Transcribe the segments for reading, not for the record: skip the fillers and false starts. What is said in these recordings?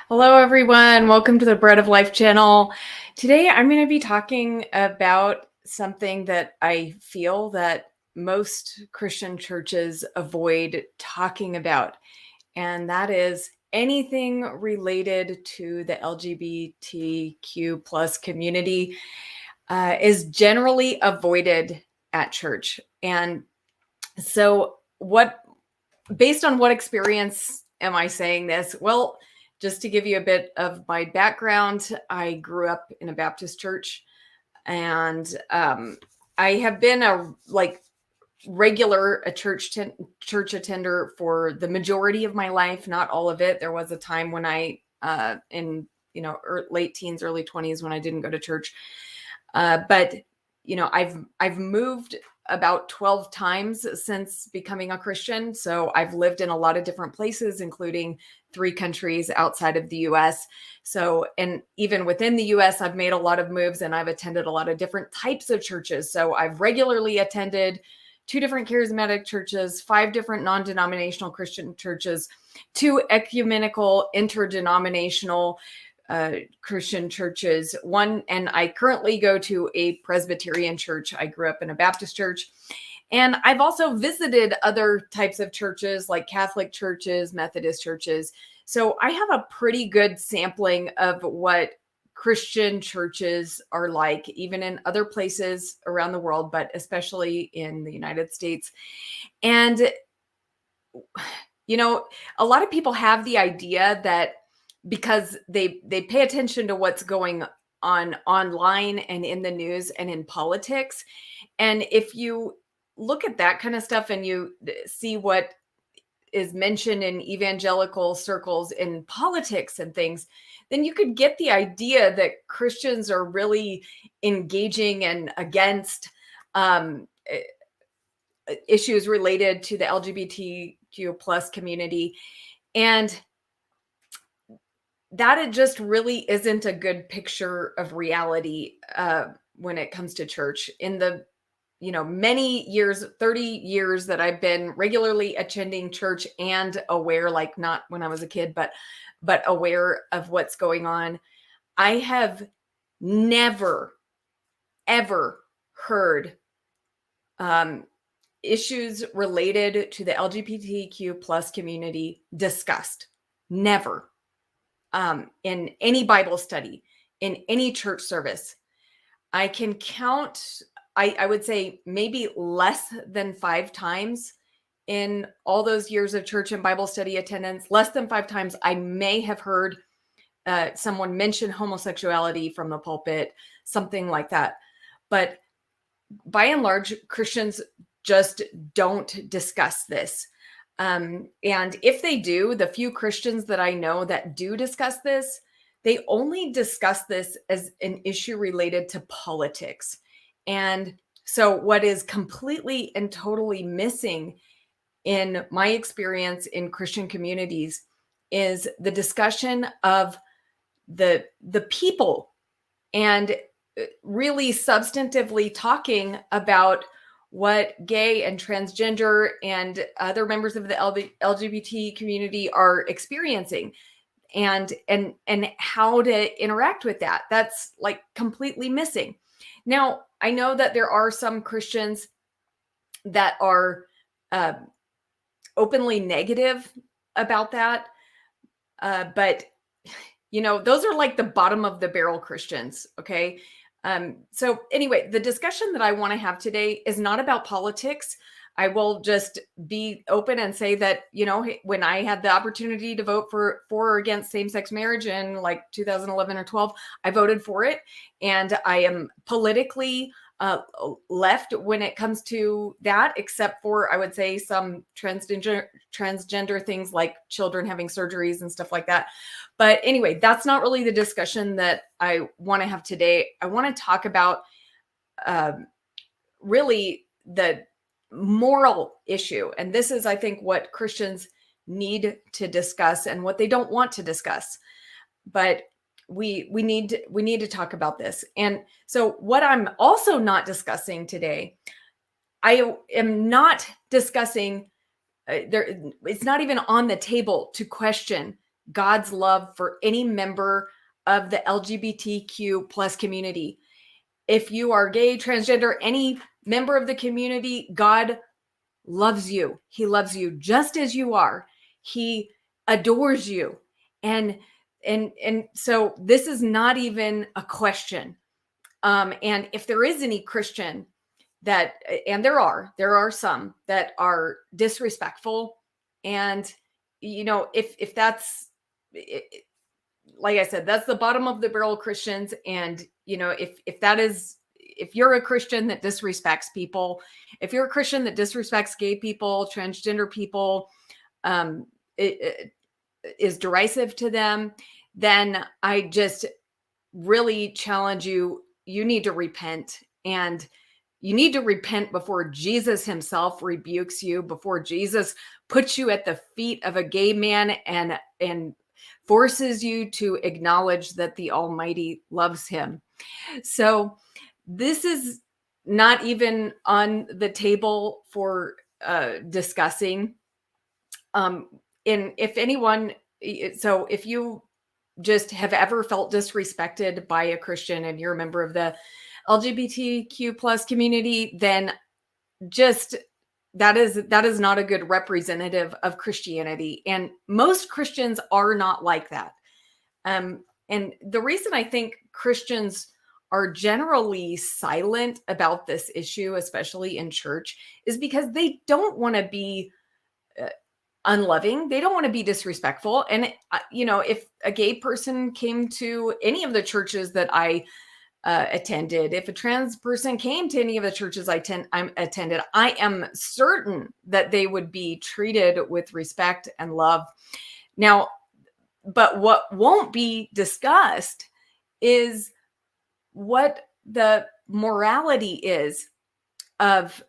Hello, everyone. Welcome to the Bread of Life channel. Today, I'm going to be talking about something that I feel that most Christian churches avoid talking about, and that is anything related to the LGBTQ plus community is generally avoided at church. And so, based on what experience am I saying this? Well, just to give you a bit of my background, I grew up in a Baptist church, and I have been a church attender for the majority of my life, not all of it. There was a time when I in late teens, early 20s when I didn't go to church. But I've moved about 12 times since becoming a Christian. So I've lived in a lot of different places, including 3 countries outside of the US. So, and even within the US, I've made a lot of moves and I've attended a lot of different types of churches. So I've regularly attended 2 different charismatic churches, 5 different non-denominational Christian churches, 2 ecumenical interdenominational Christian churches. And I currently go to a Presbyterian church. I grew up in a Baptist church. And I've also visited other types of churches like Catholic churches, Methodist churches. So I have a pretty good sampling of what Christian churches are like, even in other places around the world, but especially in the United States. And, a lot of people have the idea that because they pay attention to what's going on online and in the news and in politics. And if you look at that kind of stuff and you see what is mentioned in evangelical circles in politics and things, then you could get the idea that Christians are really engaging and against issues related to the LGBTQ plus community. And that it just really isn't a good picture of reality when it comes to church. In the many years, 30 years that I've been regularly attending church and aware, like not when I was a kid, but aware of what's going on, I have never ever heard issues related to the LGBTQ plus community discussed. Never. In any Bible study, in any church service. I can count, I would say maybe less than 5 times in all those years of church and Bible study attendance, less than 5 times I may have heard someone mention homosexuality from the pulpit, something like that. But by and large, Christians just don't discuss this. And if they do, the few Christians that I know that do discuss this, they only discuss this as an issue related to politics. And so, what is completely and totally missing in my experience in Christian communities is the discussion of the people and really substantively talking about what gay and transgender and other members of the LGBT community are experiencing and how to interact with that. That's like completely missing. Now, I know that there are some Christians that are openly negative about that, but those are like the bottom of the barrel Christians, okay? So anyway, the discussion that I want to have today is not about politics. I will just be open and say that, when I had the opportunity to vote for or against same-sex marriage in like 2011 or 12, I voted for it. And I am politically left when it comes to that, except for, I would say, some transgender things like children having surgeries and stuff like that. But anyway, that's not really the discussion that I want to have today. I want to talk about really the moral issue. And this is, I think, what Christians need to discuss and what they don't want to discuss. But we need to talk about this. And so what I'm also not discussing today, I am not discussing it's not even on the table to question God's love for any member of the LGBTQ plus community. If you are gay, transgender, any member of the community, God loves you. He loves you just as you are. He adores you. And so this is not even a question. And if there is any Christian that, and there are some that are disrespectful, and if that's, like I said, that's the bottom of the barrel Christians. And if you're a Christian that disrespects people, if you're a Christian that disrespects gay people, transgender people, is derisive to them, then I just really challenge you. You need to repent, and you need to repent before Jesus himself rebukes you, before Jesus puts you at the feet of a gay man and forces you to acknowledge that the Almighty loves him. So this is not even on the table for discussing. And if anyone, so if you just have ever felt disrespected by a Christian and you're a member of the LGBTQ plus community, then just that is not a good representative of Christianity. And most Christians are not like that. And the reason I think Christians are generally silent about this issue, especially in church, is because they don't want to be unloving. They don't want to be disrespectful. And, if a gay person came to any of the churches that I attended, if a trans person came to any of the churches I attended, I am certain that they would be treated with respect and love. Now, but what won't be discussed is what the morality is of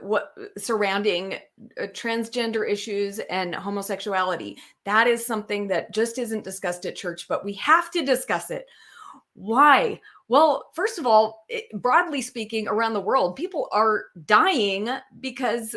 what surrounding transgender issues and homosexuality. That is something that just isn't discussed at church, but we have to discuss it. Why? Well, first of all, broadly speaking, around the world, people are dying because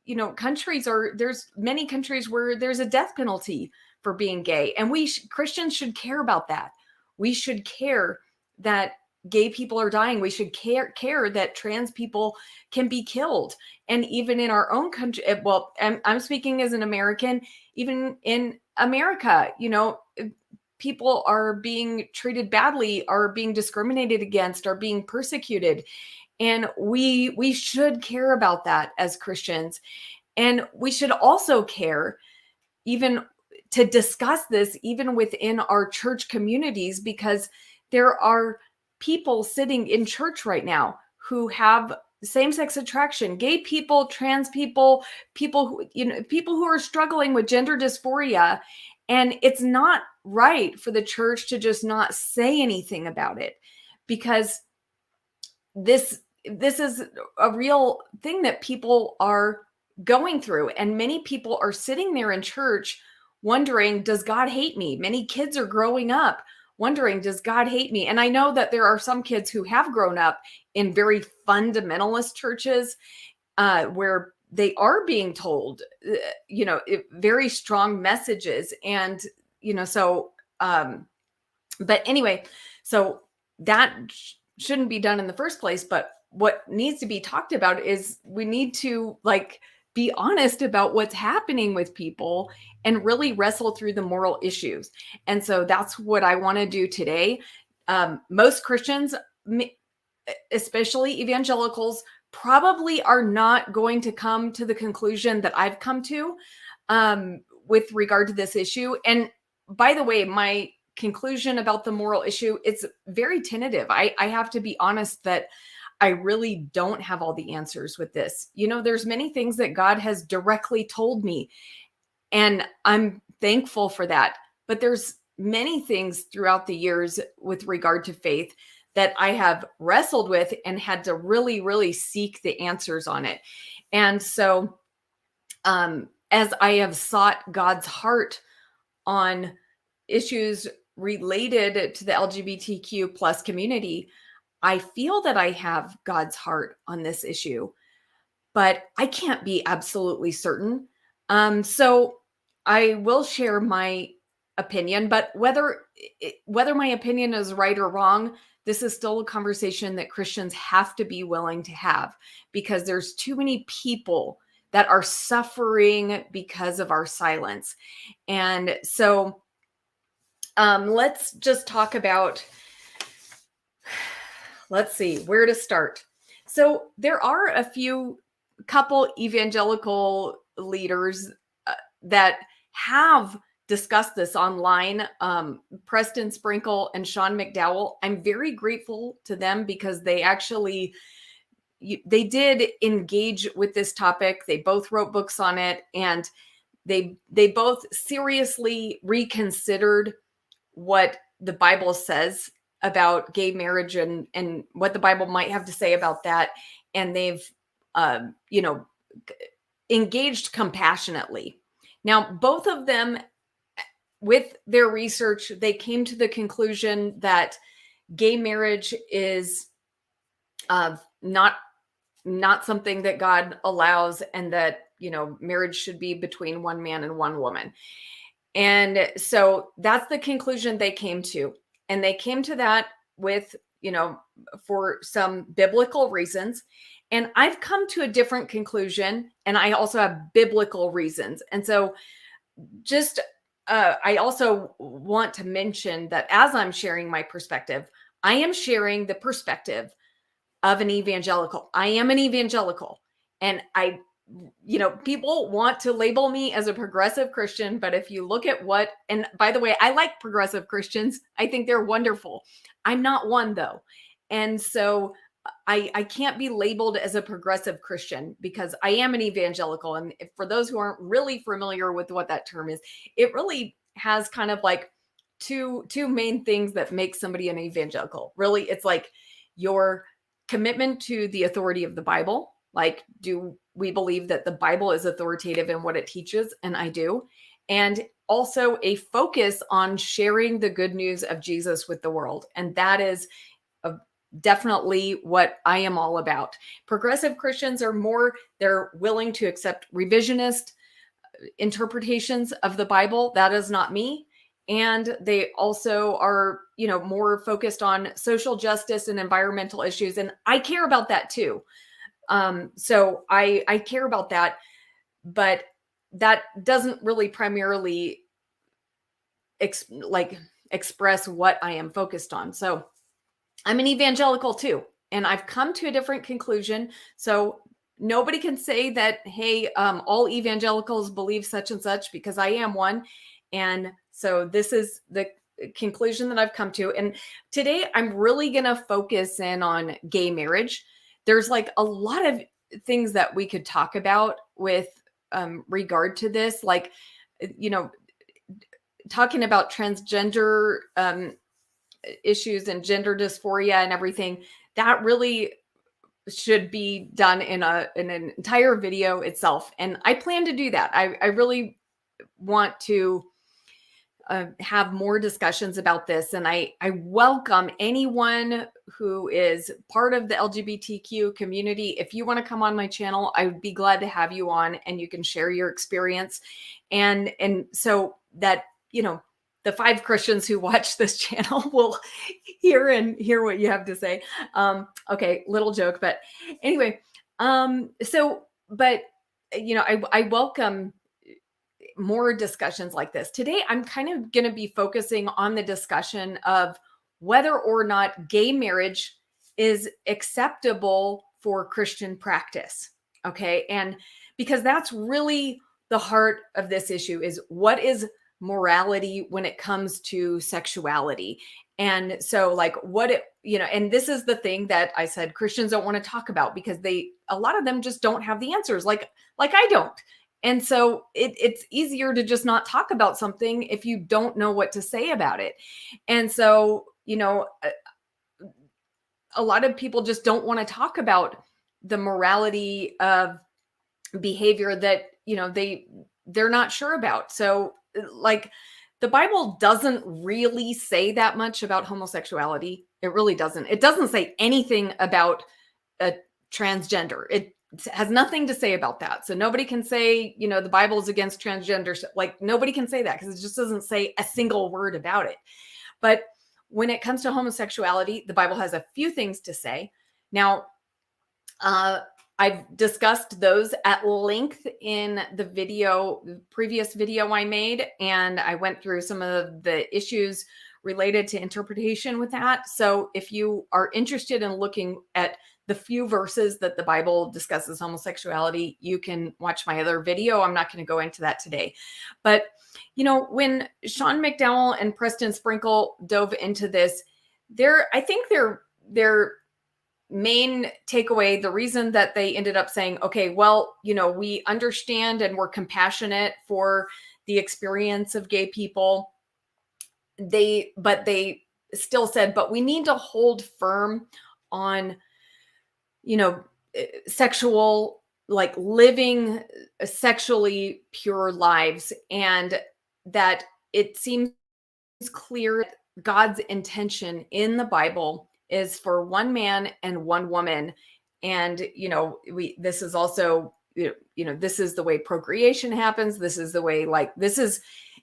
there's many countries where there's a death penalty for being gay, and Christians should care about that. We should care that gay people are dying. We should care that trans people can be killed. And even in our own country, well, I'm speaking as an American, even in America, people are being treated badly, are being discriminated against, are being persecuted. And we should care about that as Christians. And we should also care even to discuss this even within our church communities, because there are people sitting in church right now who have same-sex attraction, gay people, trans people, people who are struggling with gender dysphoria. And it's not right for the church to just not say anything about it, because this is a real thing that people are going through. And many people are sitting there in church wondering, does God hate me? Many kids are growing up wondering, does God hate me? And I know that there are some kids who have grown up in very fundamentalist churches where they are being told, very strong messages. And, but anyway, so that shouldn't be done in the first place. But what needs to be talked about is we need to be honest about what's happening with people and really wrestle through the moral issues. And so that's what I want to do today. Most Christians, especially evangelicals, probably are not going to come to the conclusion that I've come to with regard to this issue. And by the way, my conclusion about the moral issue, it's very tentative. I have to be honest that I really don't have all the answers with this. There's many things that God has directly told me, and I'm thankful for that. But there's many things throughout the years with regard to faith that I have wrestled with and had to really, really seek the answers on it. And so as I have sought God's heart on issues related to the LGBTQ plus community, I feel that I have God's heart on this issue, but I can't be absolutely certain. So I will share my opinion, but whether my opinion is right or wrong, this is still a conversation that Christians have to be willing to have, because there's too many people that are suffering because of our silence. And so let's just talk about, let's see where to start. So there are a couple evangelical leaders that have discussed this online. Preston Sprinkle and Sean McDowell. I'm very grateful to them because they actually they did engage with this topic. They both wrote books on it, and they both seriously reconsidered what the Bible says about gay marriage and what the Bible might have to say about that. And they've engaged compassionately. Now, both of them, with their research, they came to the conclusion that gay marriage is not something that God allows, and that, marriage should be between one man and one woman. And so that's the conclusion they came to. And they came to that with, for some biblical reasons. And I've come to a different conclusion, and I also have biblical reasons. And so just, I also want to mention that as I'm sharing my perspective, I am sharing the perspective of an evangelical. I am an evangelical, and people want to label me as a progressive Christian, but if you look at and by the way, I like progressive Christians. I think they're wonderful. I'm not one though. And so I can't be labeled as a progressive Christian because I am an evangelical. And for those who aren't really familiar with what that term is, it really has kind of like two main things that make somebody an evangelical. Really, it's like your commitment to the authority of the Bible. Like, do we believe that the Bible is authoritative in what it teaches? And I do. And also a focus on sharing the good news of Jesus with the world. And that is definitely what I am all about. Progressive Christians are they're willing to accept revisionist interpretations of the Bible. That is not me. And they also are, more focused on social justice and environmental issues. And I care about that too. So I care about that, but that doesn't really primarily express what I am focused on. So I'm an evangelical too, and I've come to a different conclusion. So nobody can say that, hey, all evangelicals believe such and such, because I am one. And so this is the conclusion that I've come to. And today I'm really going to focus in on gay marriage. There's like a lot of things that we could talk about with regard to this, like, talking about transgender issues and gender dysphoria and everything. That really should be done in an entire video itself. And I plan to do that. I really want to have more discussions about this. And I welcome anyone who is part of the LGBTQ community. If you want to come on my channel, I would be glad to have you on, and you can share your experience. And so that, the 5 Christians who watch this channel will hear what you have to say. Okay, little joke, but anyway, I welcome more discussions like this. Today, I'm kind of going to be focusing on the discussion of whether or not gay marriage is acceptable for Christian practice. Okay. And because that's really the heart of this issue, is what is morality when it comes to sexuality. And so and this is the thing that I said Christians don't want to talk about, because a lot of them just don't have the answers, like I don't. And so it's easier to just not talk about something if you don't know what to say about it. And so, a lot of people just don't want to talk about the morality of behavior that, they're not sure about. So like, the Bible doesn't really say that much about homosexuality. It really doesn't. It doesn't say anything about a transgender. has nothing to say about that. So nobody can say, the Bible is against transgender. Like nobody can say that because it just doesn't say a single word about it. But when it comes to homosexuality, the Bible has a few things to say. Now, I've discussed those at length in the previous video I made, and I went through some of the issues related to interpretation with that. So if you are interested in looking at the few verses that the Bible discusses homosexuality, you can watch my other video. I'm not going to go into that today. But, when Sean McDowell and Preston Sprinkle dove into this, I think their main takeaway, the reason that they ended up saying, okay, well, we understand and we're compassionate for the experience of gay people. But they still said, but we need to hold firm on, sexual, like living sexually pure lives. And that it seems clear God's intention in the Bible is for one man and one woman. And, this is also, this is the way procreation happens. This is the way,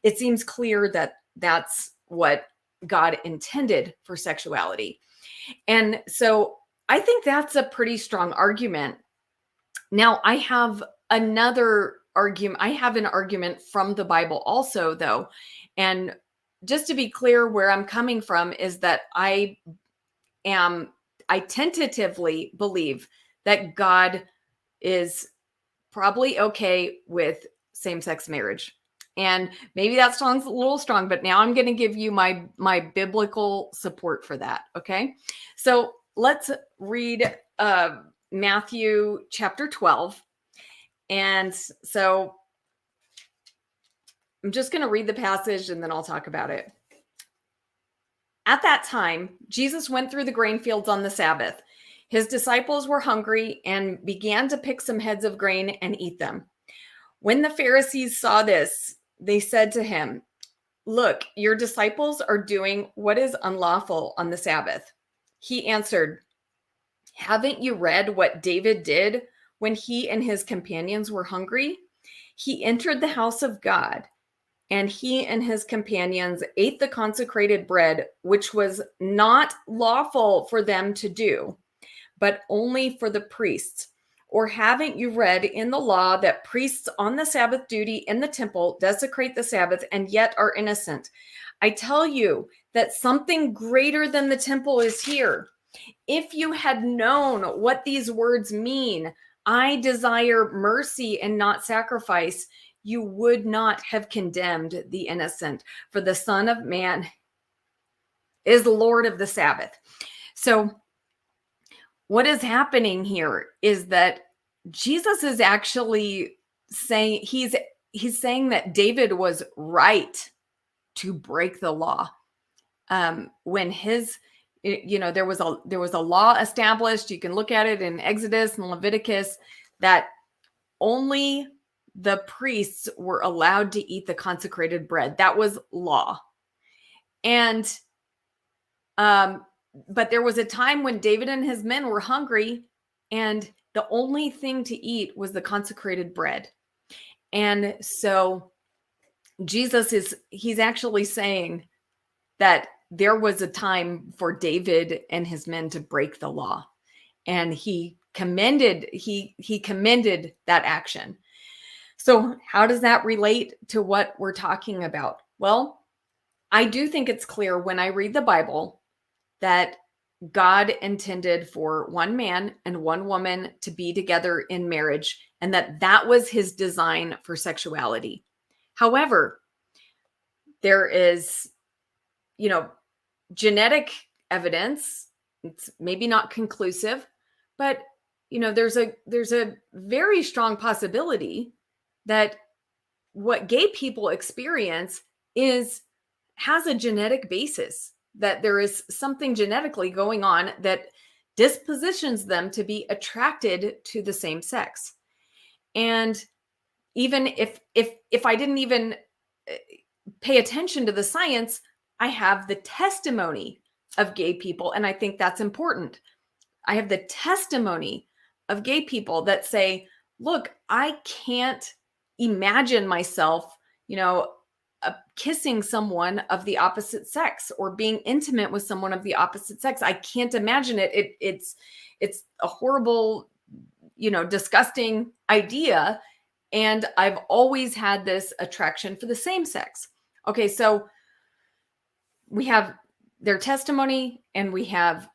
it seems clear that that's what God intended for sexuality. And so I think that's a pretty strong argument. Now, I have another argument. I have an argument from the Bible also, though. And just to be clear, where I'm coming from is that I tentatively believe that God is probably okay with same-sex marriage. And maybe that sounds a little strong, but now I'm going to give you my biblical support for that. Okay. So let's read Matthew chapter 12. And so I'm just going to read the passage and then I'll talk about it. At that time, Jesus went through the grain fields on the Sabbath. His disciples were hungry and began to pick some heads of grain and eat them. When the Pharisees saw this, they said to him, "Look, your disciples are doing what is unlawful on the Sabbath." He answered, "Haven't you read what David did when he and his companions were hungry? He entered the house of God, and he and his companions ate the consecrated bread, which was not lawful for them to do, but only for the priests. Or haven't you read in the law that priests on the Sabbath duty in the temple desecrate the Sabbath and yet are innocent? I tell you that something greater than the temple is here. If you had known what these words mean, 'I desire mercy and not sacrifice,' you would not have condemned the innocent, for the Son of Man is Lord of the Sabbath." So what is happening here is that Jesus is actually saying, he's saying that David was right to break the law. When there was a law established, you can look at it in Exodus and Leviticus, that only the priests were allowed to eat the consecrated bread. That was law. And but there was a time when David and his men were hungry, and the only thing to eat was the consecrated bread. And so he's actually saying that there was a time for David and his men to break the law. And he commended that action. So how does that relate to what we're talking about? Well, I do think it's clear when I read the Bible that God intended for one man and one woman to be together in marriage, and that was his design for sexuality. However, there is, genetic evidence. It's maybe not conclusive, but there's a very strong possibility that what gay people experience has a genetic basis, that there is something genetically going on that dispositions them to be attracted to the same sex. And even if I didn't even pay attention to the science, I have the testimony of gay people, and I think that's important. I have the testimony of gay people that say, look, I can't imagine myself, kissing someone of the opposite sex or being intimate with someone of the opposite sex. I can't imagine it. It's a horrible, disgusting idea. And I've always had this attraction for the same sex. Okay, so we have their testimony and we have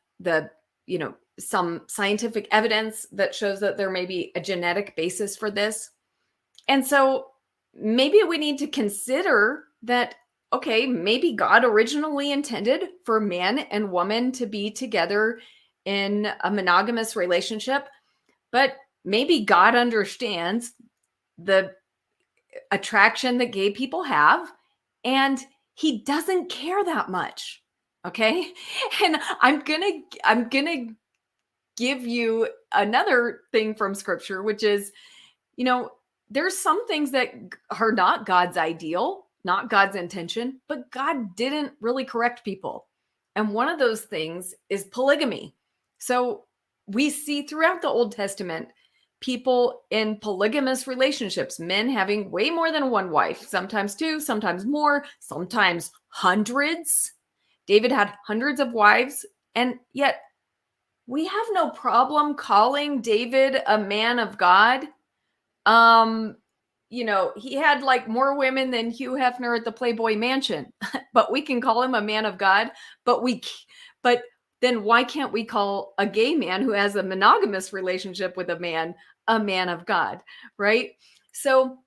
some scientific evidence that shows that there may be a genetic basis for this. And so maybe we need to consider that, okay, maybe God originally intended for man and woman to be together in a monogamous relationship, but maybe God understands the attraction that gay people have, and he doesn't care that much. Okay. And I'm gonna give you another thing from scripture, which is, there's some things that are not God's ideal, not God's intention, but God didn't really correct people. And one of those things is polygamy. So we see throughout the Old Testament people in polygamous relationships, men having way more than one wife, sometimes two, sometimes more, sometimes hundreds. David had hundreds of wives, and yet we have no problem calling David a man of God. He had like more women than Hugh Hefner at the Playboy Mansion, but we can call him a man of God. But then why can't we call a gay man who has a monogamous relationship with a man of God, right? So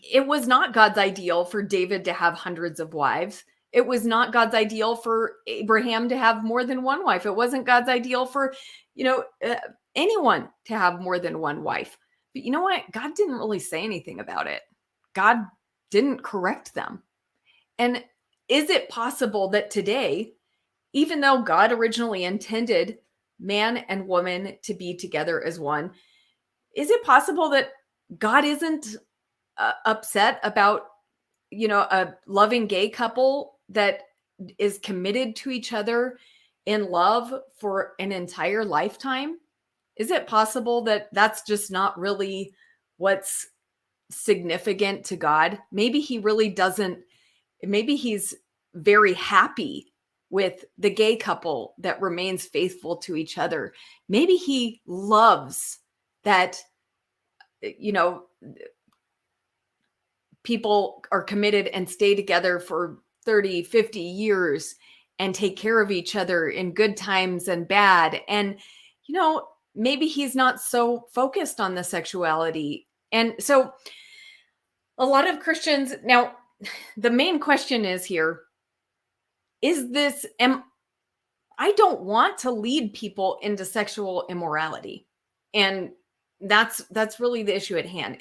it was not God's ideal for David to have hundreds of wives. It was not God's ideal for Abraham to have more than one wife. It wasn't God's ideal for, anyone to have more than one wife. But you know what? God didn't really say anything about it. God didn't correct them. And is it possible that today, even though God originally intended man and woman to be together as one, is it possible that God isn't upset about, a loving gay couple that is committed to each other in love for an entire lifetime? Is it possible that that's just not really what's significant to God? Maybe he really doesn't, maybe he's very happy with the gay couple that remains faithful to each other. Maybe he loves that, people are committed and stay together for 30, 50 years and take care of each other in good times and bad. And, maybe he's not so focused on the sexuality. And so a lot of Christians, now the main question is here, I don't want to lead people into sexual immorality. And that's really the issue at hand.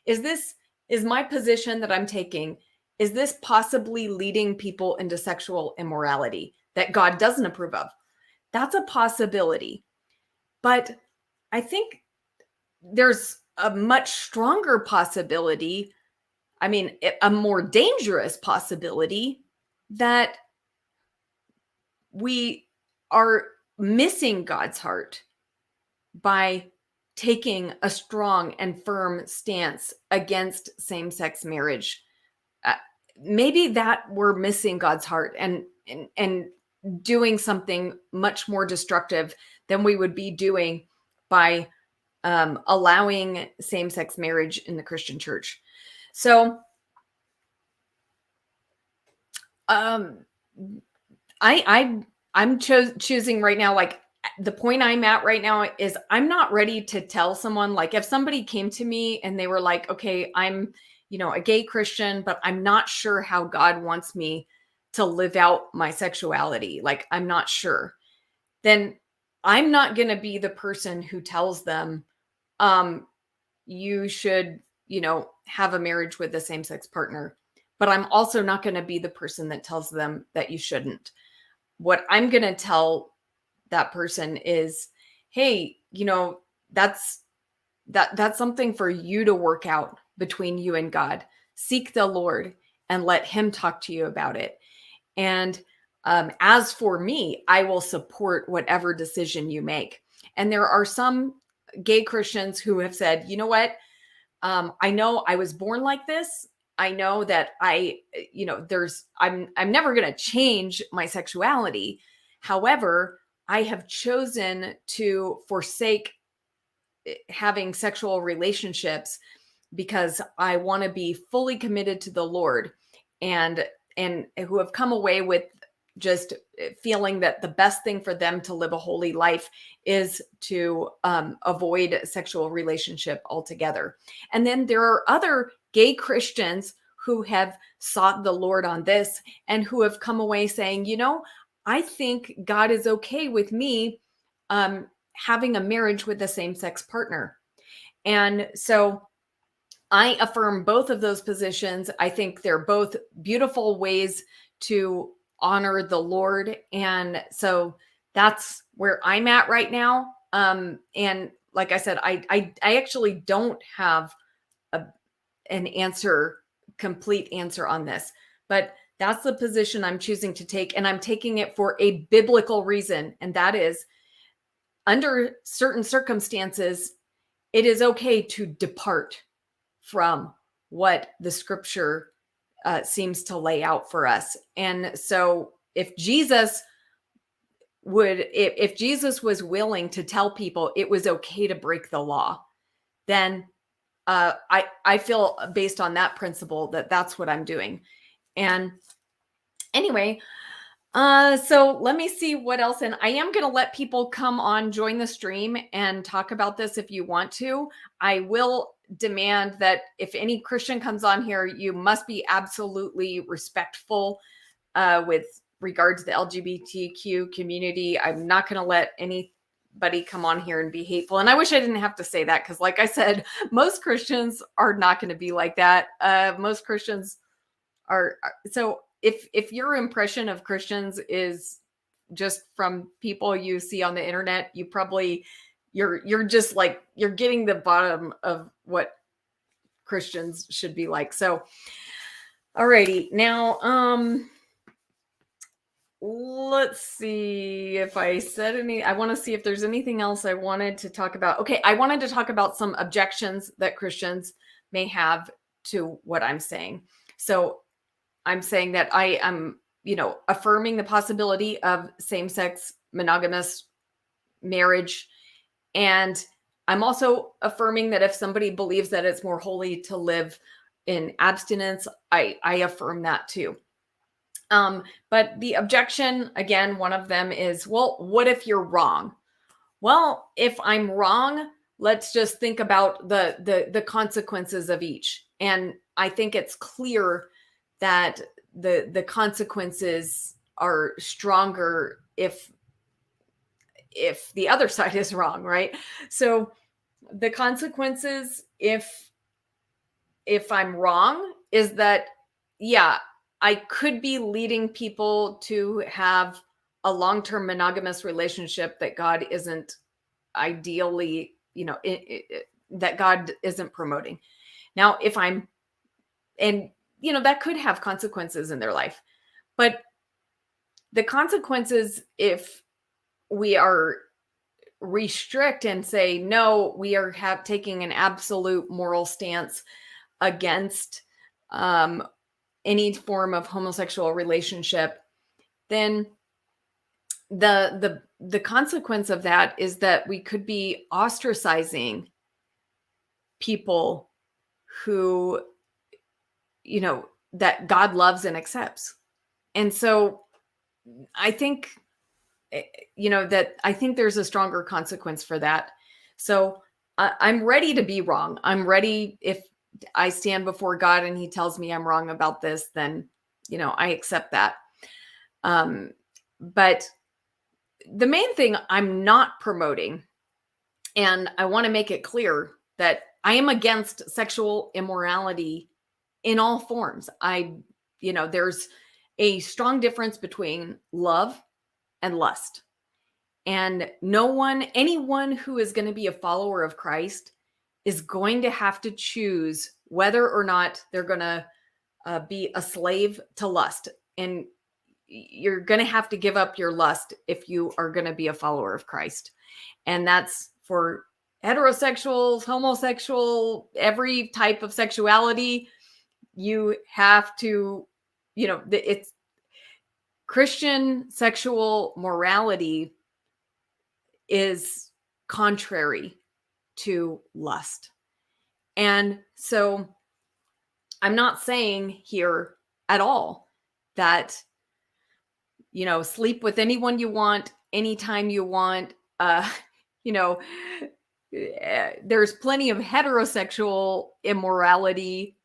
Is my position that I'm taking, is this possibly leading people into sexual immorality that God doesn't approve of? That's a possibility. But I think there's a much stronger possibility, a more dangerous possibility, that we are missing God's heart by taking a strong and firm stance against same-sex marriage. Maybe that we're missing God's heart and doing something much more destructive than we would be doing by allowing same-sex marriage in the Christian church. So I'm choosing right now, like the point I'm at right now is I'm not ready to tell someone, like if somebody came to me and they were like, okay, I'm, a gay Christian, but I'm not sure how God wants me to live out my sexuality. Like, I'm not sure. Then I'm not going to be the person who tells them, you should, have a marriage with the same-sex partner. But I'm also not going to be the person that tells them that you shouldn't. What I'm going to tell that person is, hey, that's something for you to work out between you and God. Seek the Lord and let him talk to you about it. And as for me, I will support whatever decision you make. And there are some gay Christians who have said, you know what? I know I was born like this. I know that I'm never going to change my sexuality. However, I have chosen to forsake having sexual relationships because I want to be fully committed to the Lord, and who have come away with just feeling that the best thing for them to live a holy life is to avoid sexual relationship altogether. And then there are other gay Christians who have sought the Lord on this and who have come away saying, I think God is okay with me having a marriage with a same-sex partner. And so I affirm both of those positions. I think they're both beautiful ways to honor the Lord. And so that's where I'm at right now. And like I said, I actually don't have an complete answer on this, but that's the position I'm choosing to take. And I'm taking it for a biblical reason. And that is, under certain circumstances, it is okay to depart from what the scripture seems to lay out for us. And so if Jesus was willing to tell people it was okay to break the law, then I feel, based on that principle, that that's what I'm doing. And anyway, so let me see what else. And I am going to let people come on, join the stream and talk about this if you want to. I will demand that if any Christian comes on here, you must be absolutely respectful with regard to the LGBTQ community. I'm not going to let anybody come on here and be hateful. And I wish I didn't have to say that, because like I said, most Christians are not going to be like that. Most Christians are. So if your impression of Christians is just from people you see on the internet, you probably you're just like, you're getting the bottom of what Christians should be like. So alrighty, now let's see if I said any. I want to see if there's anything else I wanted to talk about. Okay, I wanted to talk about some objections that Christians may have to what I'm saying. So I'm saying that I am, affirming the possibility of same-sex monogamous marriage. And I'm also affirming that if somebody believes that it's more holy to live in abstinence, I affirm that too. But the objection, again, one of them is, well, what if you're wrong? Well, if I'm wrong, let's just think about the consequences of each. And I think it's clear that the consequences are stronger if the other side is wrong, right? So the consequences, if I'm wrong, is that, yeah, I could be leading people to have a long-term monogamous relationship that God isn't ideally, that God isn't promoting. Now, that could have consequences in their life. But the consequences, if we are restrict and say, no, we are taking an absolute moral stance against any form of homosexual relationship, then the consequence of that is that we could be ostracizing people who, that God loves and accepts. And so I think, that I think there's a stronger consequence for that. So I'm ready to be wrong. I'm ready. If I stand before God and he tells me I'm wrong about this, then, I accept that. But the main thing I'm not promoting, and I want to make it clear, that I am against sexual immorality in all forms. There's a strong difference between love and lust. And anyone who is going to be a follower of Christ is going to have to choose whether or not they're going to be a slave to lust. And you're going to have to give up your lust if you are going to be a follower of Christ. And that's for heterosexuals, homosexual, every type of sexuality. You have to, it's Christian sexual morality is contrary to lust. And so I'm not saying here at all that, sleep with anyone you want, anytime you want. You know, there's plenty of heterosexual immorality,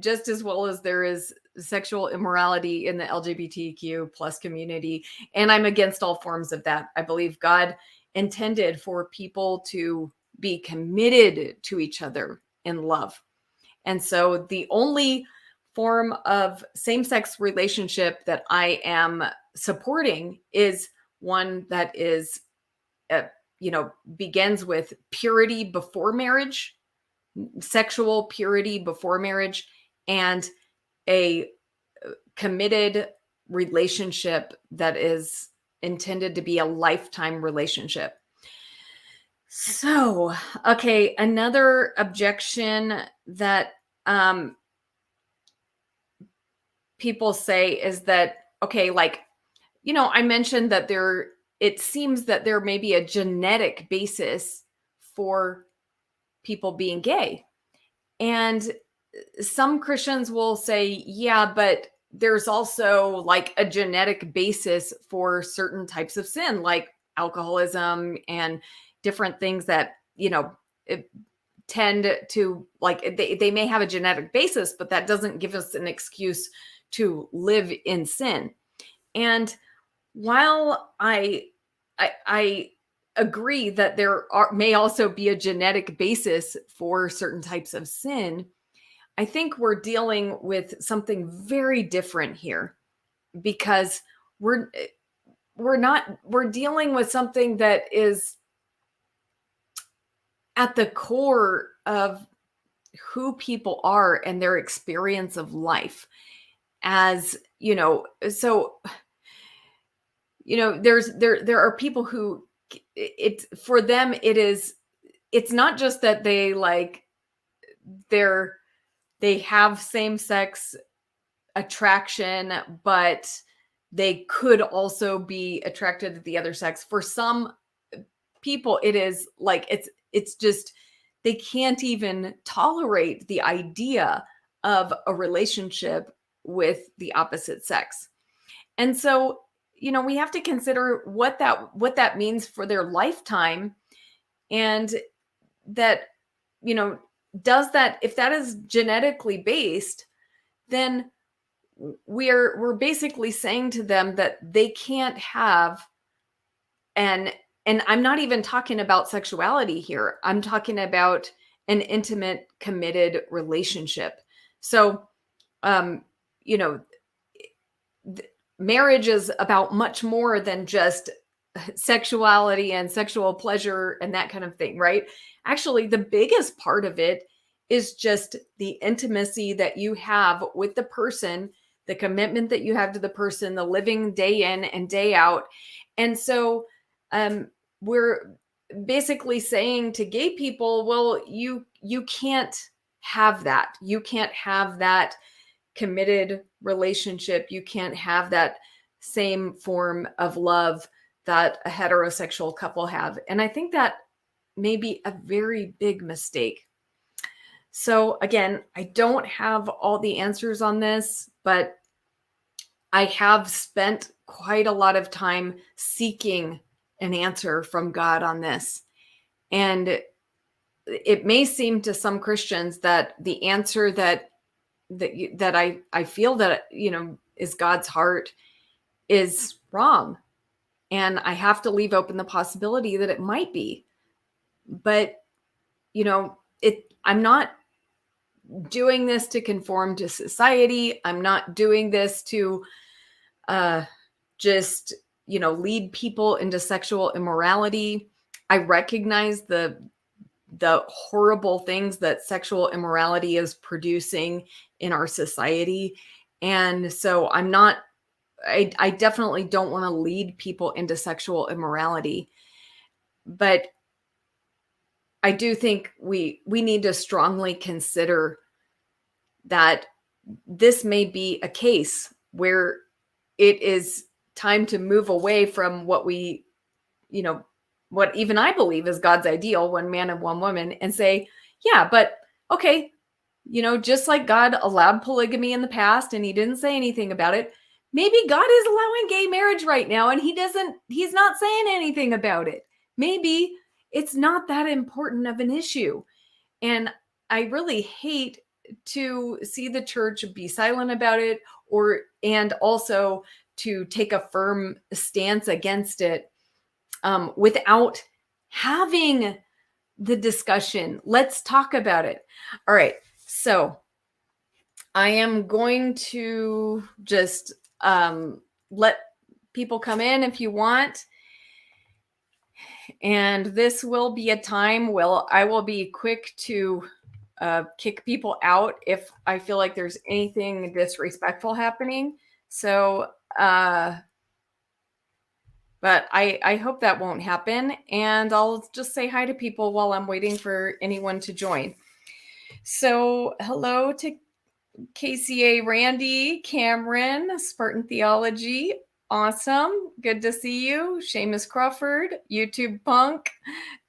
just as well as there is sexual immorality in the LGBTQ plus community. And I'm against all forms of that. I believe God intended for people to be committed to each other in love. And so the only form of same-sex relationship that I am supporting is one that is, begins with purity before marriage, sexual purity before marriage, and a committed relationship that is intended to be a lifetime relationship. So, okay, another objection that people say is that, okay, I mentioned that it seems that there may be a genetic basis for people being gay. And some Christians will say, yeah, but there's also like a genetic basis for certain types of sin, like alcoholism and different things that, tend to, like, they may have a genetic basis, but that doesn't give us an excuse to live in sin. And while I agree that may also be a genetic basis for certain types of sin, I think we're dealing with something very different here, because we're dealing with something that is at the core of who people are and their experience of life. As so there are people who, for them it's not just that they have same-sex attraction, but they could also be attracted to the other sex. For some people, it is like it's just they can't even tolerate the idea of a relationship with the opposite sex. And so, we have to consider what that means for their lifetime. And that, does that, if that is genetically based, then we're basically saying to them that they can't have and I'm not even talking about sexuality here. I'm talking about an intimate, committed relationship. So, marriage is about much more than just sexuality and sexual pleasure and that kind of thing, right? Actually, the biggest part of it is just the intimacy that you have with the person, the commitment that you have to the person, the living day in and day out. And so we're basically saying to gay people, well, you can't have that. You can't have that committed relationship. You can't have that same form of love that a heterosexual couple have. And I think that may be a very big mistake. So again, I don't have all the answers on this, but I have spent quite a lot of time seeking an answer from God on this. And it may seem to some Christians that the answer that I feel that, is God's heart is wrong. And I have to leave open the possibility that it might be. But, I'm not doing this to conform to society. I'm not doing this to just, lead people into sexual immorality. I recognize the horrible things that sexual immorality is producing in our society. And so I definitely don't want to lead people into sexual immorality. but I do think we need to strongly consider that this may be a case where it is time to move away from what we, what even I believe is God's ideal, one man and one woman, and say, yeah, but okay, just like God allowed polygamy in the past and he didn't say anything about it, maybe God is allowing gay marriage right now and he's not saying anything about it. Maybe it's not that important of an issue. And I really hate to see the church be silent about it, and also to take a firm stance against it without having the discussion. Let's talk about it. All right. So I am going to just let people come in if you want. And this will be a time where I will be quick to kick people out if I feel like there's anything disrespectful happening. So, but I hope that won't happen. And I'll just say hi to people while I'm waiting for anyone to join. So hello to KCA Randy, Cameron, Spartan Theology. Awesome. Good to see you. Seamus Crawford, YouTube Punk,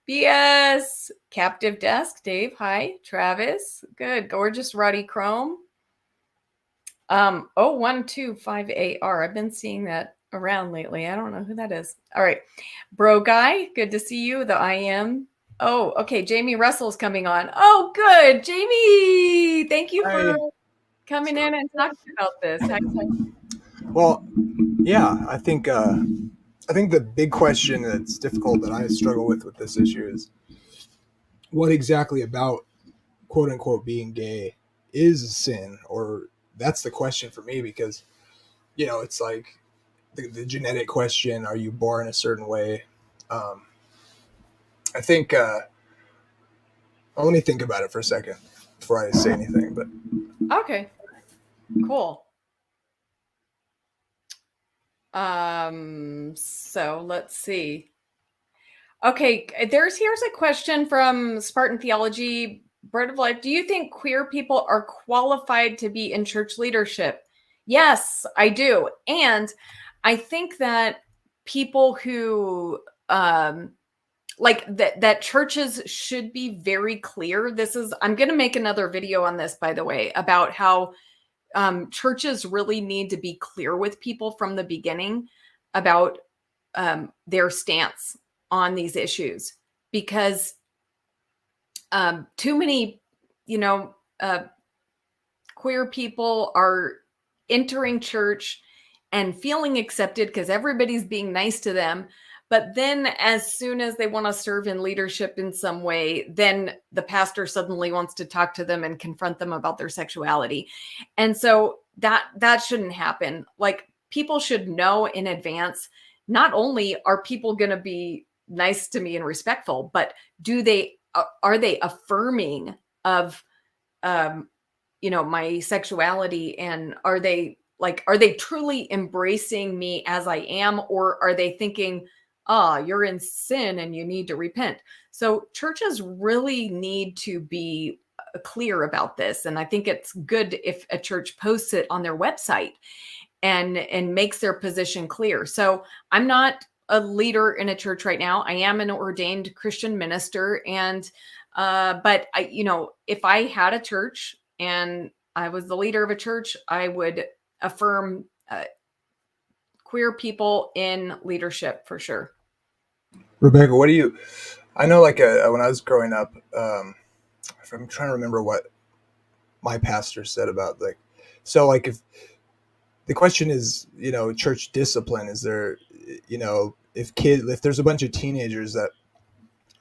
BS, Captive Desk, Dave. Hi. Travis. Good. Gorgeous Roddy Chrome. 0125AR. I've been seeing that around lately. I don't know who that is. All right. Bro Guy. Good to see you. The I am. Oh, okay. Jamie Russell's coming on. Oh, good. Jamie. Thank you for coming in and talking about this. Well, yeah, I think the big question that's difficult that I struggle with this issue is what exactly about quote unquote being gay is sin, or that's the question for me, because it's like the genetic question: are you born a certain way? I think let me think about it for a second before I say anything. But okay, cool. So let's see. Okay, here's a question from Spartan Theology, Bread of Life. Do you think queer people are qualified to be in church leadership? Yes, I do. And I think that people who like that churches should be very clear. I'm going to make another video on this, by the way, about how churches really need to be clear with people from the beginning about their stance on these issues, because too many, queer people are entering church and feeling accepted because everybody's being nice to them. But then as soon as they want to serve in leadership in some way, then the pastor suddenly wants to talk to them and confront them about their sexuality. And so that shouldn't happen. Like, people should know in advance, not only are people going to be nice to me and respectful, but are they affirming of my sexuality, and are they truly embracing me as I am, or are they thinking, you're in sin and you need to repent? So churches really need to be clear about this. And I think it's good if a church posts it on their website and makes their position clear. So I'm not a leader in a church right now. I am an ordained Christian minister. And, but if I had a church and I was the leader of a church, I would affirm queer people in leadership for sure. Rebecca, I know, like when I was growing up, I'm trying to remember what my pastor said about if the question is, church discipline, is there, if there's a bunch of teenagers that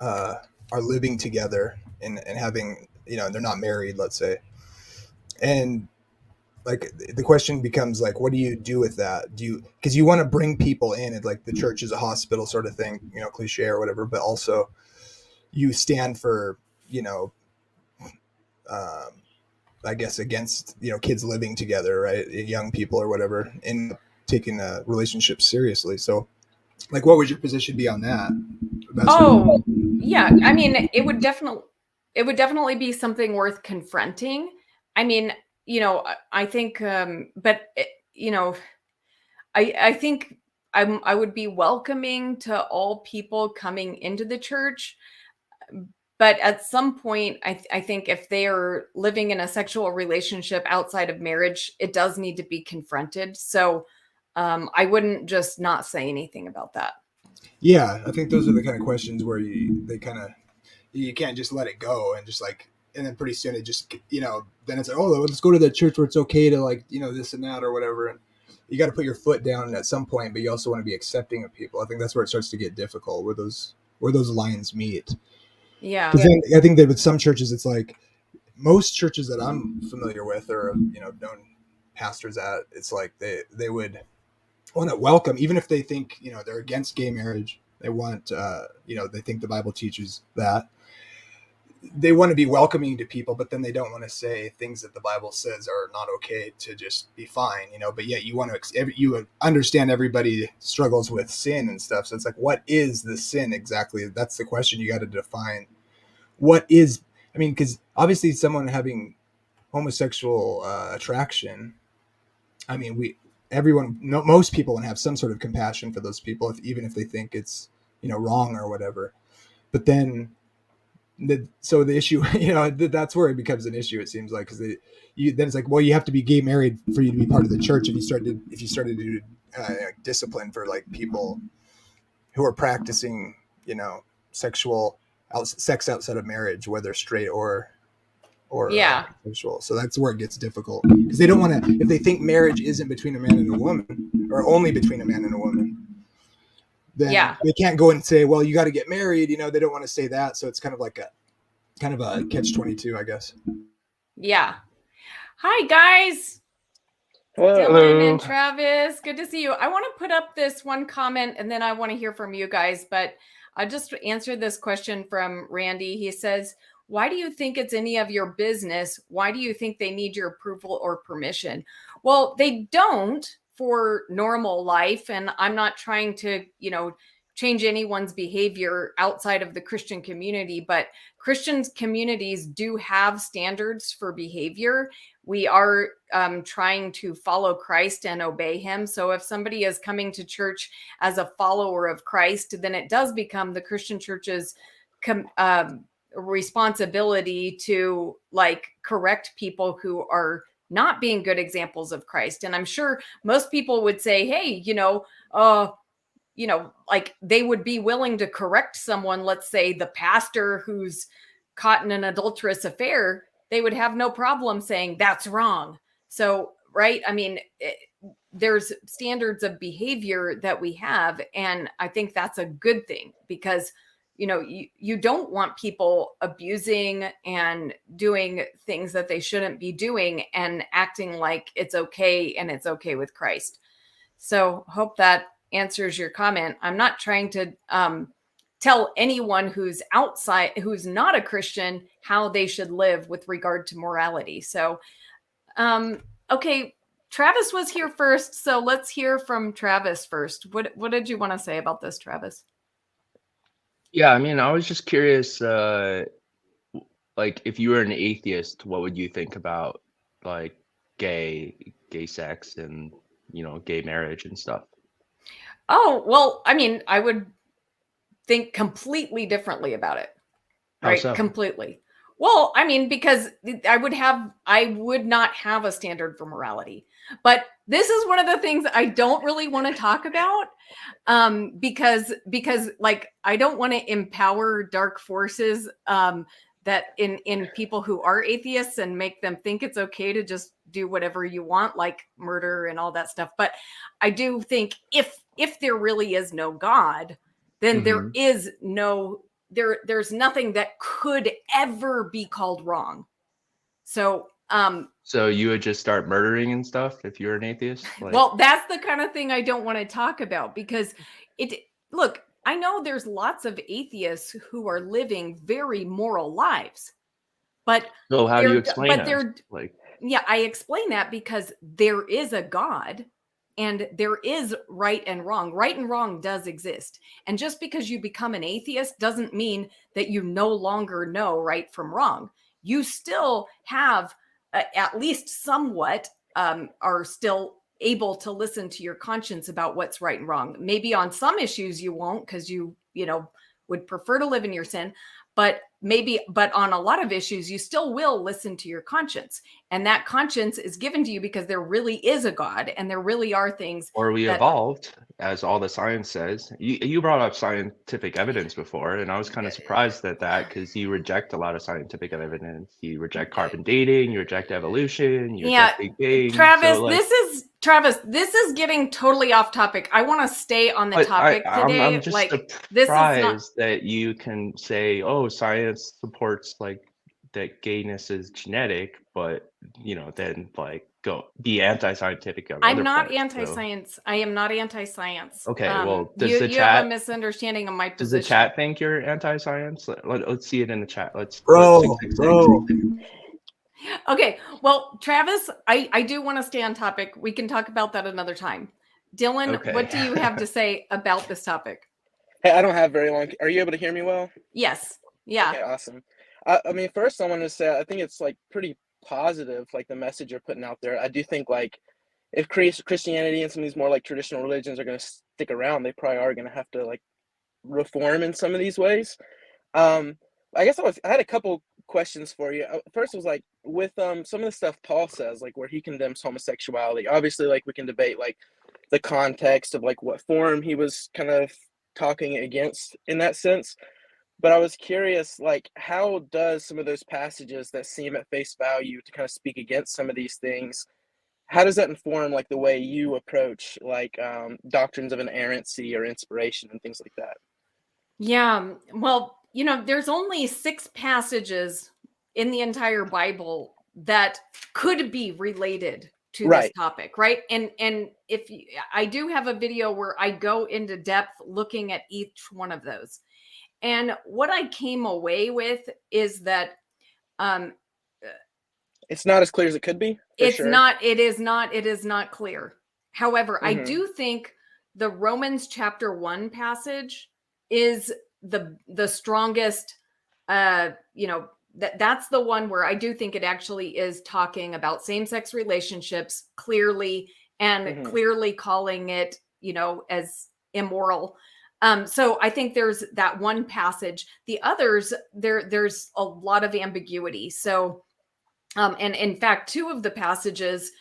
are living together and having, they're not married, let's say, and like the question becomes like, what do you do with that? Because you want to bring people in, and like the church is a hospital sort of thing, cliche or whatever, but also you stand for, I guess against, kids living together, right? Young people or whatever, and taking a relationship seriously. So like, what would your position be on that? Oh, yeah. I mean, it would definitely be something worth confronting. I mean, I think, but I think I would be welcoming to all people coming into the church, but at some point, I think if they are living in a sexual relationship outside of marriage, it does need to be confronted. So, I wouldn't just not say anything about that. Yeah, I think those are the kind of questions where you can't just let it go and just like, and then pretty soon it just, then it's like, oh, let's go to the church where it's okay to like, this and that or whatever. And you got to put your foot down at some point, but you also want to be accepting of people. I think that's where it starts to get difficult, where those lines meet. Yeah. Because then I think that with some churches, it's like most churches that I'm familiar with or known pastors at, it's like they would want to welcome, even if they think they're against gay marriage. They want they think the Bible teaches that. They want to be welcoming to people, but then they don't want to say things that the Bible says are not okay to just be fine, but yet you want to, you understand everybody struggles with sin and stuff. So it's like, what is the sin exactly? That's the question you got to define. What is, I mean, because obviously someone having homosexual attraction, I mean, most people want to have some sort of compassion for those people, even if they think it's, wrong or whatever. But then so the issue, that's where it becomes an issue. It seems like, because then it's like, well, you have to be gay married for you to be part of the church. If you started to do discipline for like people who are practicing, sexual sex outside of marriage, whether straight or Yeah. sexual. So that's where it gets difficult, because they don't want to. If they think marriage isn't between a man and a woman, or only between a man and a woman, then Yeah. they can't go and say, well, you got to get married. They don't want to say that. So it's kind of like a catch-22, I guess. Yeah. Hi, guys. Dylan Hello. and Travis, good to see you. I want to put up this one comment and then I want to hear from you guys, but I'll just answer this question from Randy. He says, why do you think it's any of your business? Why do you think they need your approval or permission? Well, they don't for normal life. And I'm not trying to, change anyone's behavior outside of the Christian community, but Christian communities do have standards for behavior. We are trying to follow Christ and obey him. So if somebody is coming to church as a follower of Christ, then it does become the Christian church's responsibility to like correct people who are not being good examples of Christ. And I'm sure most people would say, hey, like they would be willing to correct someone, let's say the pastor who's caught in an adulterous affair, they would have no problem saying that's wrong. So, right. I mean, there's standards of behavior that we have. And I think that's a good thing because, you don't want people abusing and doing things that they shouldn't be doing and acting like it's okay and it's okay with Christ. So hope that answers your comment. I'm not trying to tell anyone who's outside, who's not a Christian, how they should live with regard to morality. So, okay, Travis was here first, so let's hear from Travis first. What did you want to say about this, Travis? Yeah, I mean, I was just curious, like if you were an atheist, what would you think about like gay sex and gay marriage and stuff? Oh, well, I mean, I would think completely differently about it. How Right? so? Completely. Well, I mean, because I would not have a standard for morality. But this is one of the things I don't really want to talk about because like I don't want to empower dark forces that in people who are atheists and make them think it's okay to just do whatever you want, like murder and all that stuff. But I do think if there really is no God, then there is no there's nothing that could ever be called wrong. So So you would just start murdering and stuff if you're an atheist? Like, well, that's the kind of thing I don't want to talk about because look, I know there's lots of atheists who are living very moral lives, but so how do you explain but it? they're Like, yeah, I explain that because there is a God And there is right and wrong. Right and wrong does exist. And just because you become an atheist doesn't mean that you no longer know right from wrong. You still have, at least somewhat, are still able to listen to your conscience about what's right and wrong. Maybe on some issues you won't, because you would prefer to live in your sin. But on a lot of issues, you still will listen to your conscience. And that conscience is given to you because there really is a God, and there really are things Or we that evolved, as all the science says. You brought up scientific evidence before, and I was kind of surprised at that, because you reject a lot of scientific evidence. You reject carbon dating, you reject evolution, you Yeah, reject Big Bang. Travis, So, like, this is getting totally off topic. I want to stay on the but topic I'm today. just Like, this is not. surprised that you can say, oh, science supports like that gayness is genetic, but then like go be anti-scientific on I'm other not parts. So anti-science. I am not anti-science. okay, well, You have a misunderstanding of my does the position. chat think you're anti-science? Let's see it in the chat. Let's Bro, 666. Okay, well, Travis, I do want to stay on topic. We can talk about that another time. Dylan, Okay. what do you have to say about this topic? Hey, I don't have very long. Are you able to hear me well? Yes. Yeah. Okay, awesome. I mean, first I want to say I think it's like pretty positive, like the message you're putting out there. I do think like if Christianity and some of these more like traditional religions are going to stick around, they probably are going to have to like reform in some of these ways. I guess I had a couple questions for you. First was like with some of the stuff Paul says, like where he condemns homosexuality. Obviously, like we can debate like the context of like what form he was kind of talking against in that sense. But I was curious, like, how does some of those passages that seem at face value to kind of speak against some of these things, how does that inform like the way you approach like doctrines of inerrancy or inspiration and things like that? Yeah. Well, there's only 6 passages in the entire Bible that could be related to this Right. topic, right? And I do have a video where I go into depth looking at each one of those. And what I came away with is that um, It's not as clear as it could be, for it sure. is not clear. However, I Mm-hmm. do think the Romans chapter 1 passage is the strongest. That's the one where I do think it actually is talking about same-sex relationships clearly, and Mm-hmm. clearly calling it as immoral. So I think there's that one passage. The others, there's a lot of ambiguity. So and in fact, 2 of the passages,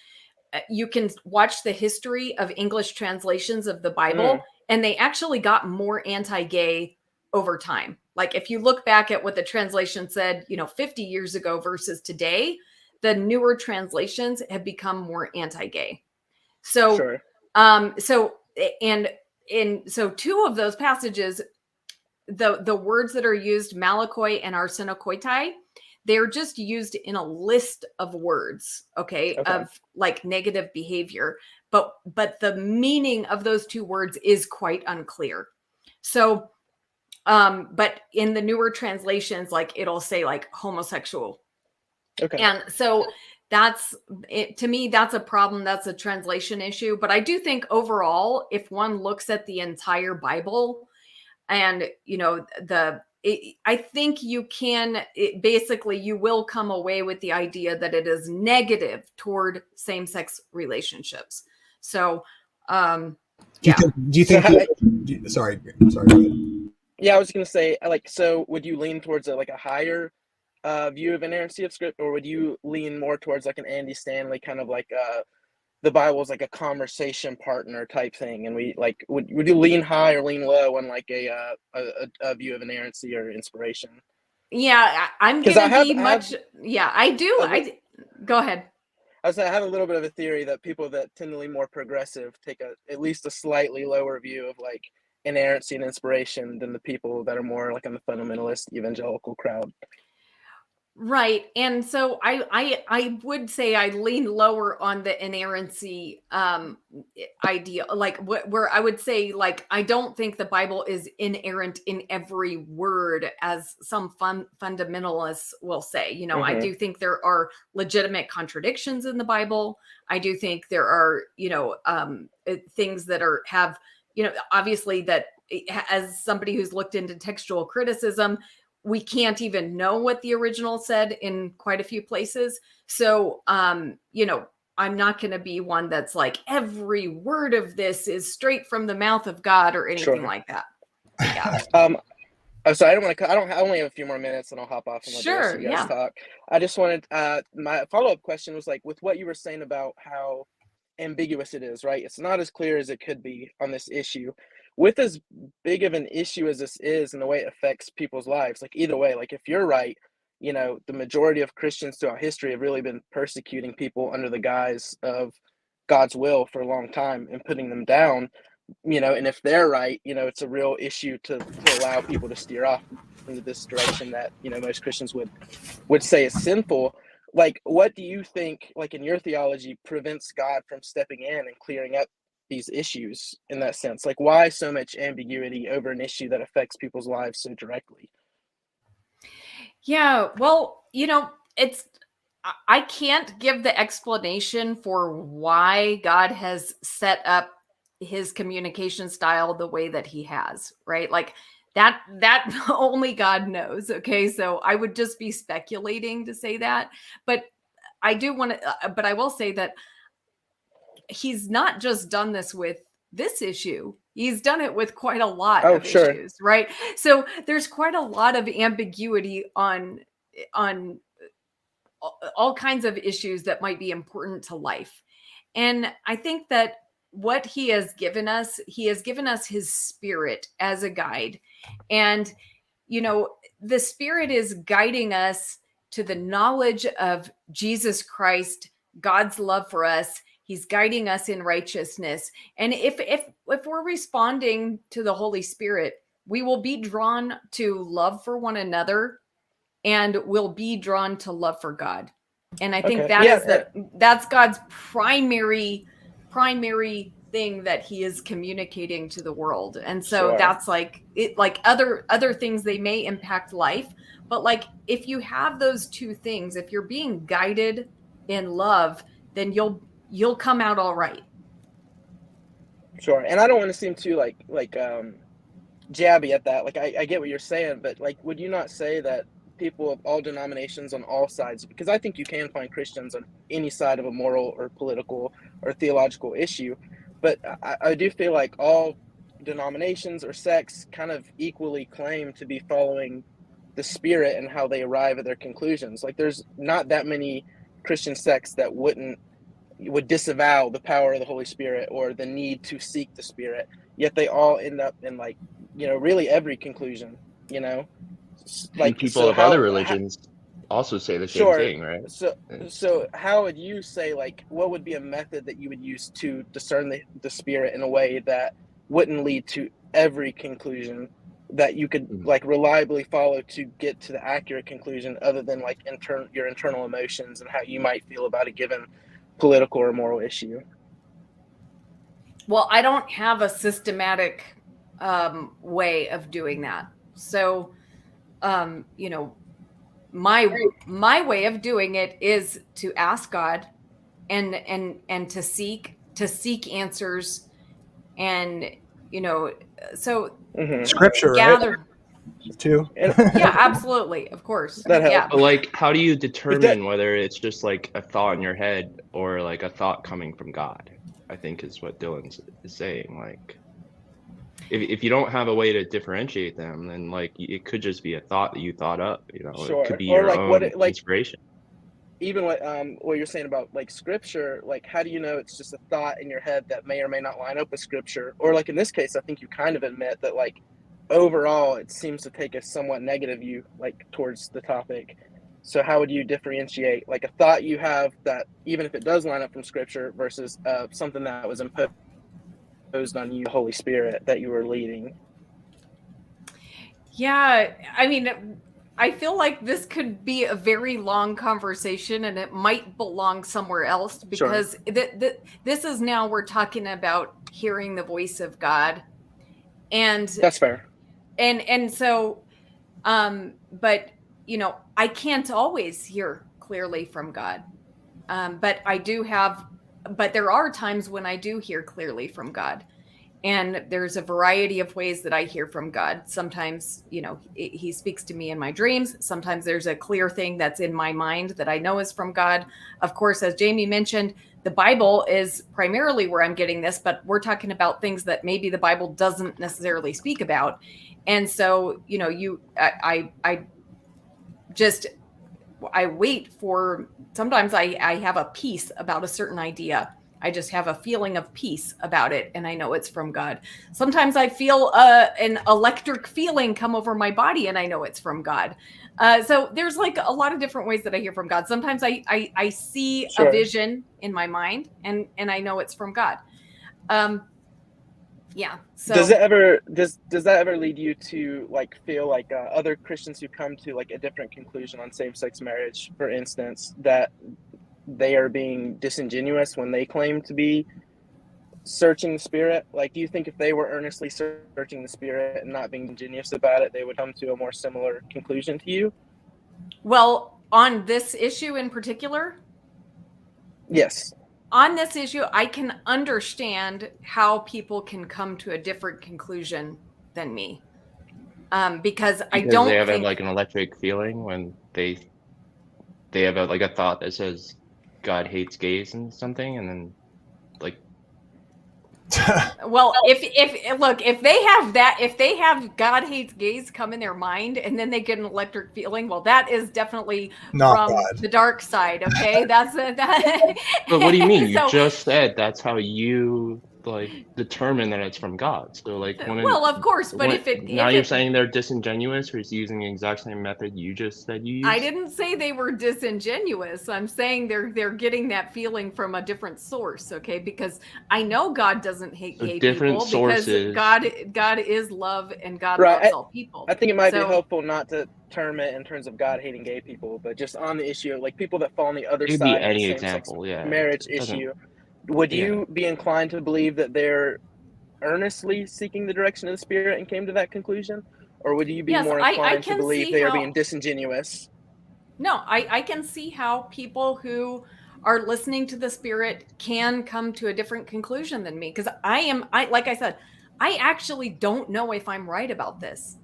you can watch the history of English translations of the Bible, and they actually got more anti-gay over time. Like if you look back at what the translation said, 50 years ago versus today, the newer translations have become more anti-gay. So, Sure. so 2 of those passages, the words that are used, malakoi and arsenokoitai, they're just used in a list of words, okay, of like negative behavior. But the meaning of those 2 words is quite unclear. So, but in the newer translations, like it'll say like homosexual. Okay. And so that's it, to me, that's a problem. That's a translation issue. But I do think overall, if one looks at the entire Bible, and I think you can basically you will come away with the idea that it is negative toward same-sex relationships. So do you think sorry, go ahead. Yeah, I was gonna say, like, so would you lean towards a higher view of inerrancy of script, or would you lean more towards like an Andy Stanley kind of like the Bible is like a conversation partner type thing, and we like would you lean high or lean low on like a view of inerrancy or inspiration? Yeah, I'm Because gonna be much. Yeah, I do. Go ahead. I have a little bit of a theory that people that tend to lean more progressive take at least a slightly lower view of like inerrancy and inspiration than the people that are more like on the fundamentalist evangelical crowd. Right. And so I would say I lean lower on the inerrancy idea, like where I would say, like, I don't think the Bible is inerrant in every word, as some fundamentalists will say. You know, I do think there are legitimate contradictions in the Bible. I do think there are, things that have, obviously, that as somebody who's looked into textual criticism, we can't even know what the original said in quite a few places. So, I'm not going to be one that's like, every word of this is straight from the mouth of God or anything like that. Yeah. So I only have a few more minutes and I'll hop off and let the rest of you guys talk. I just wanted, my follow-up question was, like, with what you were saying about how ambiguous it is, right? It's not as clear as it could be on this issue. With as big of an issue as this is and the way it affects people's lives, like, either way, like, if you're right, the majority of Christians throughout history have really been persecuting people under the guise of God's will for a long time and putting them down, and if they're right, it's a real issue to allow people to steer off into this direction that, most Christians would say is sinful. Like, what do you think, like, in your theology, prevents God from stepping in and clearing up these issues in that sense? Like, why so much ambiguity over an issue that affects people's lives so directly? Yeah, well, I can't give the explanation for why God has set up his communication style the way that he has, right? Like, that only God knows. Okay. So I would just be speculating to say that. But I do want to, but I will say that he's not just done this with this issue. He's done it with quite a lot of issues, right? So there's quite a lot of ambiguity on all kinds of issues that might be important to life. And I think that what he has given us his Spirit as a guide. And, the Spirit is guiding us to the knowledge of Jesus Christ, God's love for us. He's guiding us in righteousness. And if we're responding to the Holy Spirit, we will be drawn to love for one another, and will be drawn to love for God. And I think that's God's primary thing that he is communicating to the world. And so that's like it, like other things, they may impact life, but like, if you have those two things, if you're being guided in love, then you'll come out all right. Sure. And I don't want to seem too like jabby at that. Like, I get what you're saying, but, like, would you not say that people of all denominations on all sides, because I think you can find Christians on any side of a moral or political or theological issue, but I do feel like all denominations or sects kind of equally claim to be following the Spirit and how they arrive at their conclusions. Like, there's not that many Christian sects that would disavow the power of the Holy Spirit or the need to seek the Spirit, yet they all end up in, like, really every conclusion, like, people of other religions also say the same thing, right? So how would you say, like, what would be a method that you would use to discern the Spirit in a way that wouldn't lead to every conclusion that you could like reliably follow to get to the accurate conclusion, other than like your internal emotions and how you might feel about a given political or moral issue? Well, I don't have a systematic way of doing that. So, my way of doing it is to ask God and to seek answers, and so Scripture, gather, right? Too. Yeah, absolutely, of course. That helps. Yeah. But, like, how do you determine whether it's just like a thought in your head or like a thought coming from God? I think is what Dylan's is saying. Like, if you don't have a way to differentiate them, then, like, it could just be a thought that you thought up. It could be your own inspiration. Even what you're saying about, like, Scripture, like, how do you know it's just a thought in your head that may or may not line up with Scripture? Or, like, in this case, I think you kind of admit that, like, overall it seems to take a somewhat negative view, like, towards the topic. So how would you differentiate, like, a thought you have that, even if it does line up from Scripture, versus something that was imposed on you, the Holy Spirit, that you were leading? Yeah, I mean, I feel like this could be a very long conversation, and it might belong somewhere else, because this is now we're talking about hearing the voice of God, and That's fair. and so but I can't always hear clearly from God, but there are times when I do hear clearly from God. And there's a variety of ways that I hear from God. Sometimes, he speaks to me in my dreams. Sometimes there's a clear thing that's in my mind that I know is from God. Of course, as Jamie mentioned, the Bible is primarily where I'm getting this, but we're talking about things that maybe the Bible doesn't necessarily speak about. And so, I wait for, sometimes I have a peace about a certain idea. I just have a feeling of peace about it, and I know it's from God. Sometimes I feel an electric feeling come over my body, and I know it's from God. So there's like a lot of different ways that I hear from God. Sometimes I see a vision in my mind, and I know it's from God. Yeah. So does that ever lead you to like feel like other Christians who come to like a different conclusion on same-sex marriage, for instance, that they are being disingenuous when they claim to be searching the Spirit? Like, do you think if they were earnestly searching the Spirit and not being ingenious about it, they would come to a more similar conclusion to you? Well, on this issue in particular? Yes. On this issue, I can understand how people can come to a different conclusion than me. Because I don't they have think like an electric feeling when they have a thought that says God hates gays and something, and then like well, if they have God hates gays come in their mind and then they get an electric feeling, well, that is definitely Not from God. the dark side. Okay, that's that. But what do you mean? You So, just said that's how you like determine that it's from God. So like well, of course, but now you're saying they're disingenuous, or is using the exact same method you just said you used? I didn't say they were disingenuous. I'm saying they're getting that feeling from a different source, okay? Because I know God doesn't hate gay people, sources. because God is love, and God loves all people. I think it might be helpful not to term it in terms of God hating gay people, but just on the issue of like people that fall on the other side of the same-sex marriage issue. Would you be inclined to believe that they're earnestly seeking the direction of the Spirit and came to that conclusion? Or would you be more inclined to believe they are being disingenuous? No, I can see how people who are listening to the Spirit can come to a different conclusion than me. Because like I said, I actually don't know if I'm right about this.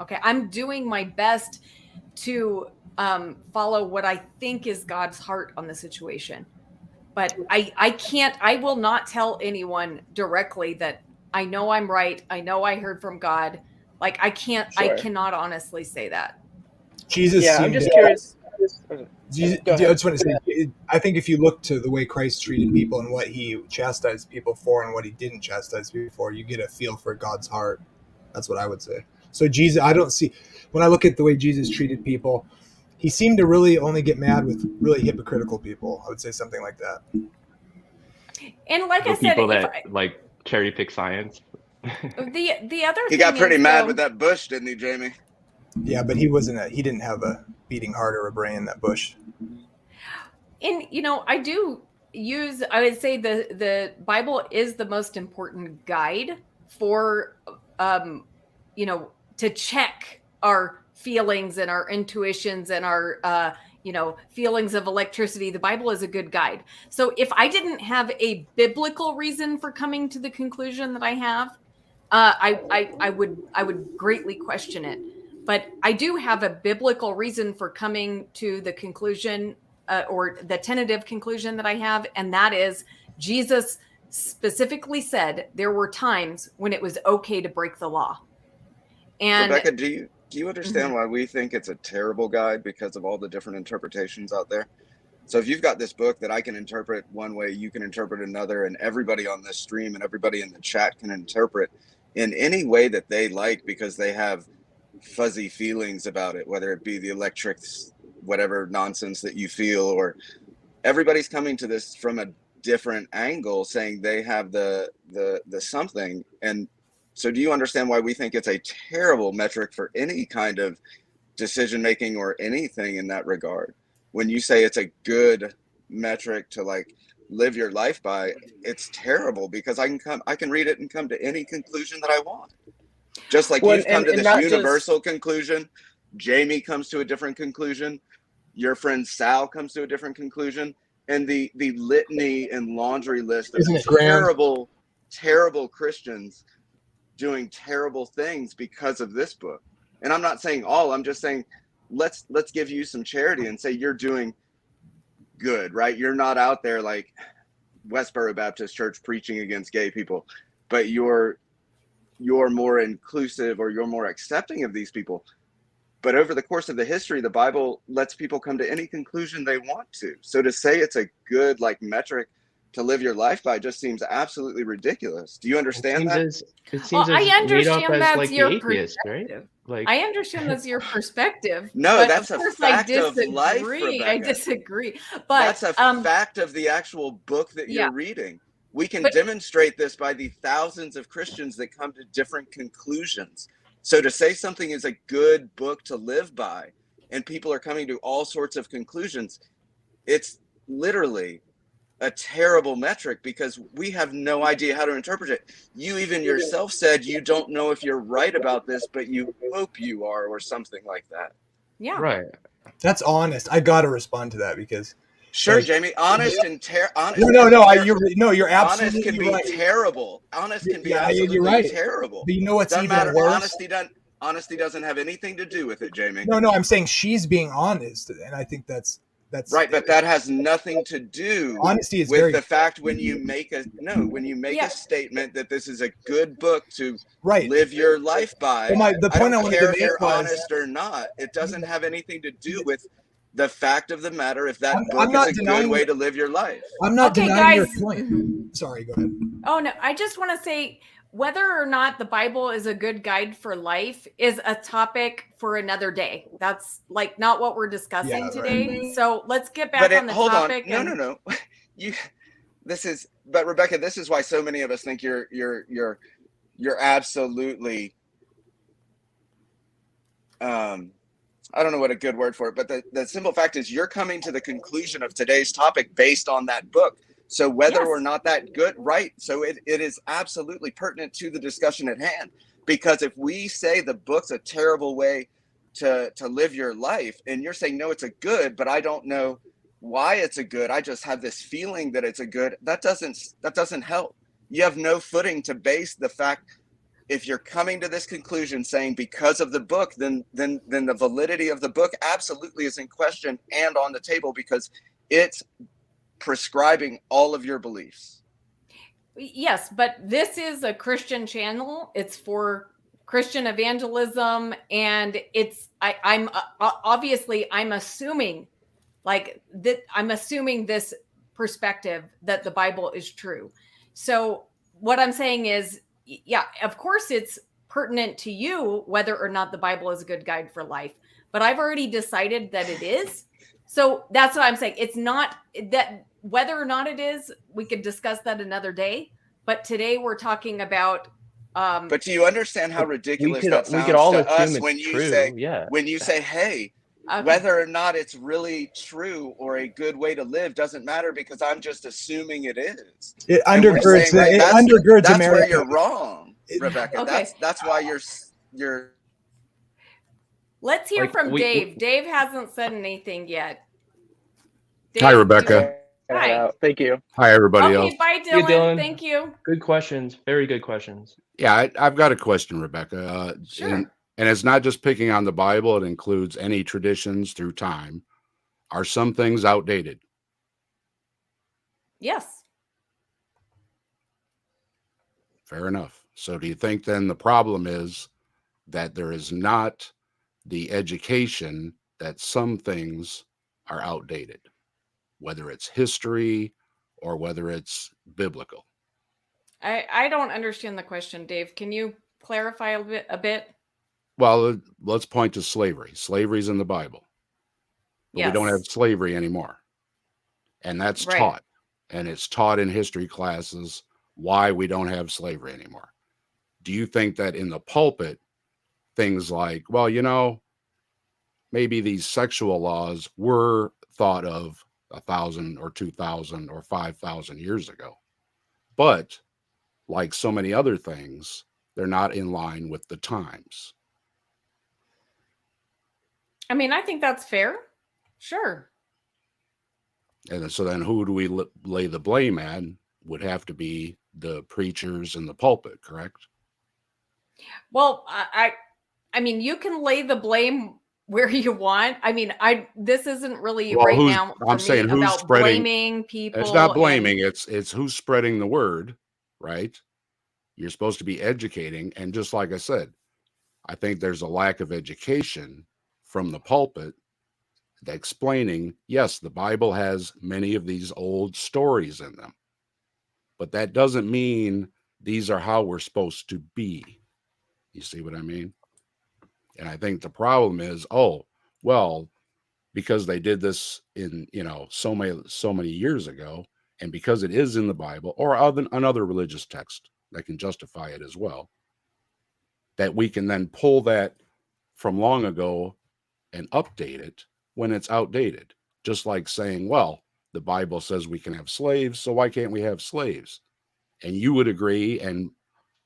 Okay, I'm doing my best to follow what I think is God's heart on the situation. But I will not tell anyone directly that I know I'm right. I know I heard from God. Like, I cannot honestly say that. Jesus I'm just curious. I just want to say, I think if you look to the way Christ treated people and what he chastised people for and what he didn't chastise people for, you get a feel for God's heart. That's what I would say. So Jesus, when I look at the way Jesus treated people, he seemed to really only get mad with really hypocritical people. I would say something like that. And like I said, people that like cherry pick science. The other he got pretty mad with that Bush, didn't he, Jamie? Yeah, but he didn't have a beating heart or a brain, that Bush. And I would say the Bible is the most important guide for to check our feelings and our intuitions and our feelings of electricity. The Bible is a good guide. So if I didn't have a biblical reason for coming to the conclusion that I have, I would greatly question it. But I do have a biblical reason for coming to the conclusion or the tentative conclusion that I have, and that is Jesus specifically said there were times when it was okay to break the law. And Rebecca, do you understand why we think it's a terrible guide because of all the different interpretations out there? So if you've got this book that I can interpret one way, you can interpret another, and everybody on this stream and everybody in the chat can interpret in any way that they like because they have fuzzy feelings about it, whether it be the electric, whatever nonsense that you feel, or everybody's coming to this from a different angle, saying they have the something. And so do you understand why we think it's a terrible metric for any kind of decision making or anything in that regard. When you say it's a good metric to like live your life by, it's terrible, because I can read it and come to any conclusion that I want. Just like you've come to this universal conclusion, Jamie comes to a different conclusion, your friend Sal comes to a different conclusion, and the litany and laundry list of terrible Christians doing terrible things because of this book. And I'm not saying all, I'm just saying let's give you some charity and say you're doing good, right? You're not out there like Westboro Baptist Church preaching against gay people, but you're more inclusive, or you're more accepting of these people. But over the course of the history, the Bible lets people come to any conclusion they want to. So to say it's a good like metric to live your life by just seems absolutely ridiculous. Do you understand that? It seems I understand that's like your atheist, right? Like, I understand that's your perspective. No, that's a fact of life, Rebecca. I disagree. that's But a fact of the actual book that you're reading. We can demonstrate this by the thousands of Christians that come to different conclusions. So to say something is a good book to live by, and people are coming to all sorts of conclusions, it's literally a terrible metric, because we have no idea how to interpret it. You even yourself said you don't know if you're right about this, but you hope you are, or something like that. Yeah. Right. That's honest. I got to respond to that, because sure, like, Jamie, honest and honest. You're absolutely honest can be right. terrible. Honest can be absolutely terrible. But you know what's doesn't even matter. worse? Honesty doesn't have anything to do with it, Jamie. No, I'm saying she's being honest, and I think that's right, but that has nothing to do honesty is with the fact when you make a statement that this is a good book to live your life by. The point I wanted to make if you're honest or not. It doesn't have anything to do with the fact of the matter if that book is a good way to live your life. I'm not denying your point. Sorry, go ahead. Oh no, I just want to say whether or not the Bible is a good guide for life is a topic for another day. That's like not what we're discussing today. Right. So let's get back on the topic. No. But Rebecca, this is why so many of us think you're absolutely I don't know what a good word for it, but the simple fact is you're coming to the conclusion of today's topic based on that book. So whether or not that good, right? So it is absolutely pertinent to the discussion at hand, because if we say the book's a terrible way to live your life, and you're saying, no, it's a good, but I don't know why it's a good, I just have this feeling that it's a good, that doesn't help. You have no footing to base the fact. If you're coming to this conclusion saying because of the book, then the validity of the book absolutely is in question and on the table, because it's prescribing all of your beliefs. Yes, but this is a Christian channel. It's for Christian evangelism, and I'm assuming like that. I'm assuming this perspective that the Bible is true. So what I'm saying is, yeah, of course it's pertinent to you whether or not the Bible is a good guide for life, but I've already decided that it is. So that's what I'm saying. It's not that whether or not it is, we could discuss that another day. But today we're talking about. But do you understand how ridiculous that sounds to us when you say, hey, whether or not it's really true or a good way to live doesn't matter, because I'm just assuming it is. It undergirds America. That's where you're wrong, Rebecca. Okay. That's why you're. Let's hear from Dave. Dave hasn't said anything yet. Dave, hi, Rebecca. Hi. Thank you. Hi, everybody else. Bye, Dylan. Dylan. Thank you. Good questions. Very good questions. Yeah, I've got a question, Rebecca. Sure. And it's not just picking on the Bible. It includes any traditions through time. Are some things outdated? Yes. Fair enough. So do you think then the problem is that there is not the education that some things are outdated, whether it's history or whether it's biblical? I don't understand the question, Dave. Can you clarify a bit? Well, let's point to slavery. Slavery's in the Bible. But we don't have slavery anymore. And that's taught. And it's taught in history classes why we don't have slavery anymore. Do you think that in the pulpit, things like, well, maybe these sexual laws were thought of 1,000 or 2,000 or 5,000 years ago. But like so many other things, they're not in line with the times. I mean, I think that's fair. Sure. And so then who do we lay the blame at? Would have to be the preachers in the pulpit, correct? Well, I mean, you can lay the blame where you want. I mean, this isn't really right now for I'm saying me who's about spreading, blaming people. it's not blaming, it's who's spreading the word, right? You're supposed to be educating. And just like I said, I think there's a lack of education from the pulpit explaining, yes, the Bible has many of these old stories in them, but that doesn't mean these are how we're supposed to be. You see what I mean? And I think the problem is, oh, well, because they did this in, so many years ago, and because it is in the Bible or another religious text that can justify it as well, that we can then pull that from long ago and update it when it's outdated. Just like saying, well, the Bible says we can have slaves, so why can't we have slaves? And you would agree, and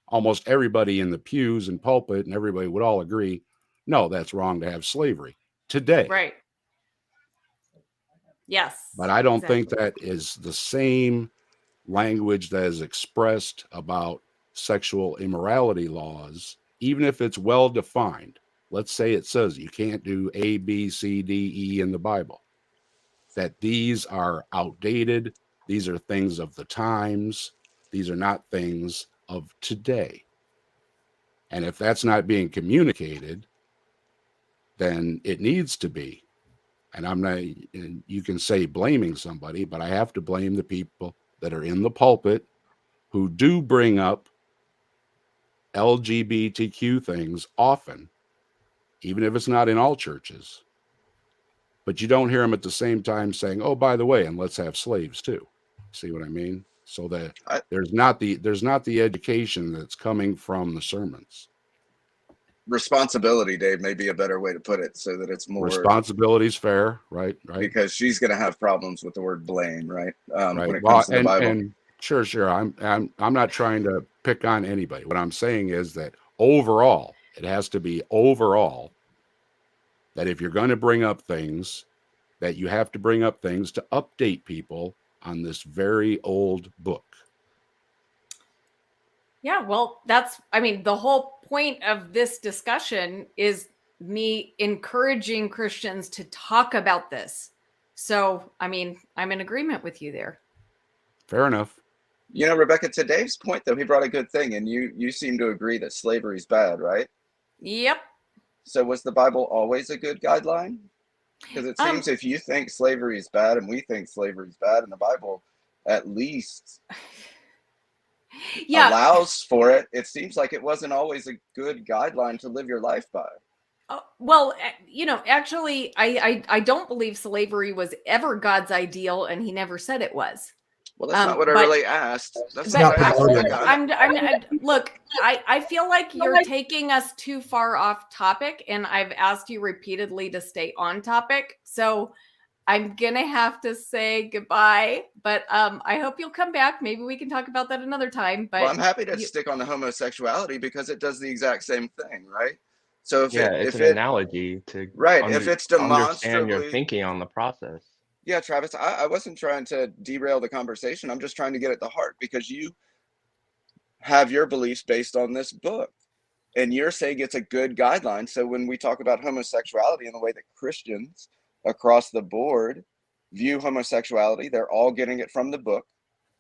almost everybody in the pews and pulpit and everybody would all agree, no, that's wrong to have slavery today. Right. Yes. But I don't think that is the same language that is expressed about sexual immorality laws, even if it's well defined. Let's say it says you can't do A, B, C, D, E in the Bible, that these are outdated. These are things of the times. These are not things of today. And if that's not being communicated, then it needs to be. And I'm not, you can say blaming somebody, but I have to blame the people that are in the pulpit who do bring up LGBTQ things often, even if it's not in all churches. But you don't hear them at the same time saying, oh, by the way, and let's have slaves too. See what I mean? So that there's not the education that's coming from the sermons. Responsibility, Dave, may be a better way to put it, so that it's more responsibility is fair, right? Because she's going to have problems with the word blame, right? Right. When it comes to the Bible. And sure. I'm not trying to pick on anybody. What I'm saying is that overall, it has to be overall that if you're going to bring up things, that you have to bring up things to update people on this very old book. Yeah, well, the whole point of this discussion is me encouraging Christians to talk about this. So, I'm in agreement with you there. Fair enough. Rebecca, to Dave's point, though, he brought a good thing, and you seem to agree that slavery is bad, right? Yep. So was the Bible always a good guideline? Because it seems if you think slavery is bad and we think slavery is bad, and the Bible at least allows for it, it seems like it wasn't always a good guideline to live your life by. Well, actually, I don't believe slavery was ever God's ideal, and he never said it was. Well, that's not what I really asked. That's not what I asked. Look, I feel like you're taking us too far off topic, and I've asked you repeatedly to stay on topic. So I'm going to have to say goodbye, but I hope you'll come back. Maybe we can talk about that another time. But I'm happy to stick on the homosexuality because it does the exact same thing, right? So it's an analogy to if it's demonstrably understand your thinking on the process. Yeah, Travis, I wasn't trying to derail the conversation. I'm just trying to get at the heart, because you have your beliefs based on this book, and you're saying it's a good guideline. So when we talk about homosexuality and the way that Christians across the board view homosexuality, they're all getting it from the book,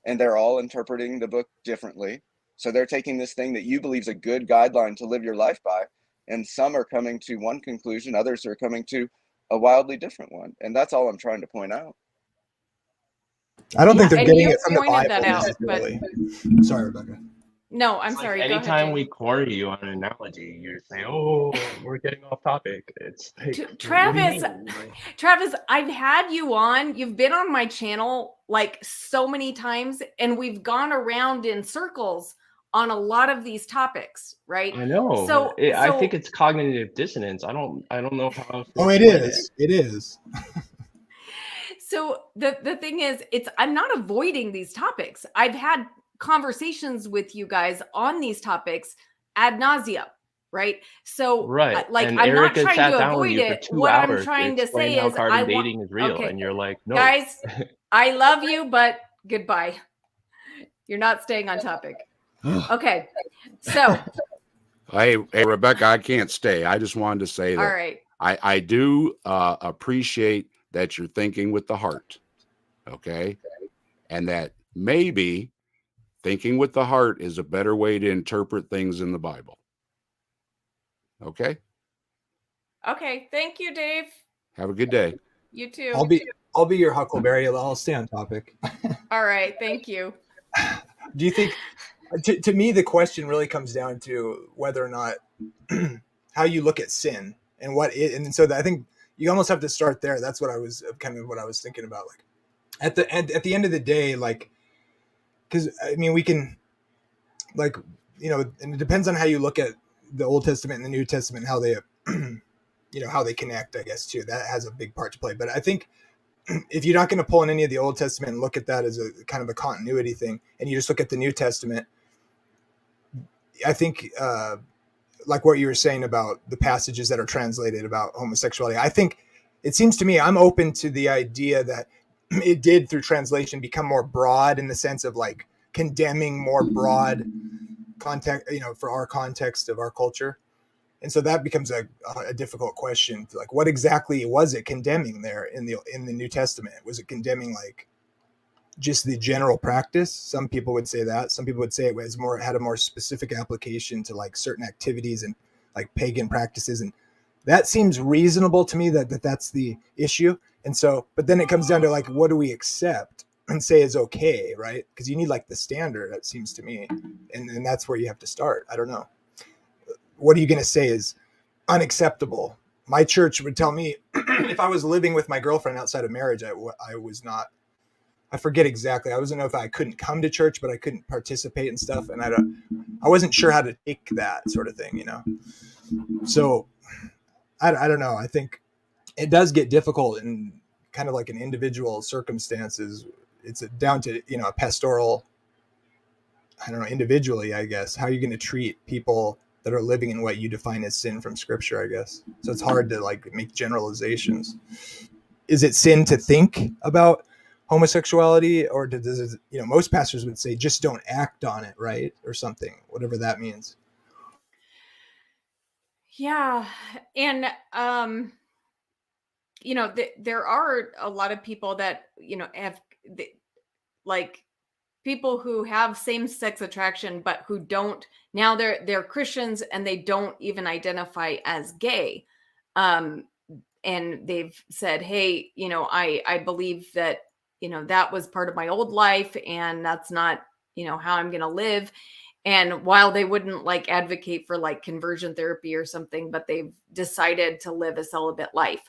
and they're all interpreting the book differently. So they're taking this thing that you believe is a good guideline to live your life by, and some are coming to one conclusion, others are coming to a wildly different one. And that's all I'm trying to point out. I don't think they're getting it from the Bible that out, necessarily. Sorry, Rebecca. No, I'm sorry. Anytime we corner you on an analogy, you're saying, "Oh, we're getting off topic." It's like, Travis. Travis, I've had you on. You've been on my channel like so many times, and we've gone around in circles on a lot of these topics, right? I know. So I think it's cognitive dissonance. I don't know how else to Oh, it explain is. It is. so the thing is, I'm not avoiding these topics. I've had conversations with you guys on these topics ad nauseum, right? So Right. like, And I'm not Erica trying sat to down with avoid you for it. 2 What I'm hours to trying to explain say how is carbon dating is real. okay, And you're like, no. guys, I love you, but goodbye. You're not staying on topic. Okay. So Hey, Rebecca, I can't stay. I just wanted to say all that right. I do appreciate that you're thinking with the heart, okay? And that maybe thinking with the heart is a better way to interpret things in the Bible. Okay? Okay. Thank you, Dave. Have a good day. You too. I'll be your Huckleberry. I'll stay on topic. All right. Thank you. Do you think, to me, the question really comes down to whether or not how you look at sin and and so I think you almost have to start there. That's what I was thinking about. Like at the end of the day, like, because I mean, we can, like, and it depends on how you look at the Old Testament and the New Testament, how they, how they connect, I guess, too. That has a big part to play. But I think if you're not going to pull in any of the Old Testament and look at that as a kind of a continuity thing, and you just look at the New Testament, I think, like what you were saying about the passages that are translated about homosexuality, I think it seems to me, I'm open to the idea that it did through translation become more broad in the sense of like condemning more broad context, for our context of our culture. And so that becomes a difficult question. Like, what exactly was it condemning there in the New Testament? Was it condemning like just the general practice? Some people would say that. Some people would say it had a more specific application to like certain activities and like pagan practices. And that seems reasonable to me that's the issue. And so, but then it comes down to like, what do we accept and say is okay, right? Because you need like the standard, it seems to me. And that's where you have to start. I don't know. What are you going to say is unacceptable? My church would tell me if I was living with my girlfriend outside of marriage, I was not, I forget exactly. I wasn't know if I couldn't come to church, but I couldn't participate and stuff. And I wasn't sure how to take that sort of thing, So I don't know. I think it does get difficult in kind of like an individual circumstances. It's down to, a pastoral, I don't know, individually, I guess. How are you going to treat people that are living in what you define as sin from scripture, I guess? So it's hard to like make generalizations. Is it sin to think about homosexuality, or does it, most pastors would say just don't act on it, right? Or something, whatever that means. Yeah. And, there are a lot of people that, have like people who have same-sex attraction, but who don't, now they're Christians and they don't even identify as gay. And they've said, hey, I believe that, that was part of my old life and that's not, how I'm going to live. And while they wouldn't like advocate for like conversion therapy or something, but they've decided to live a celibate life.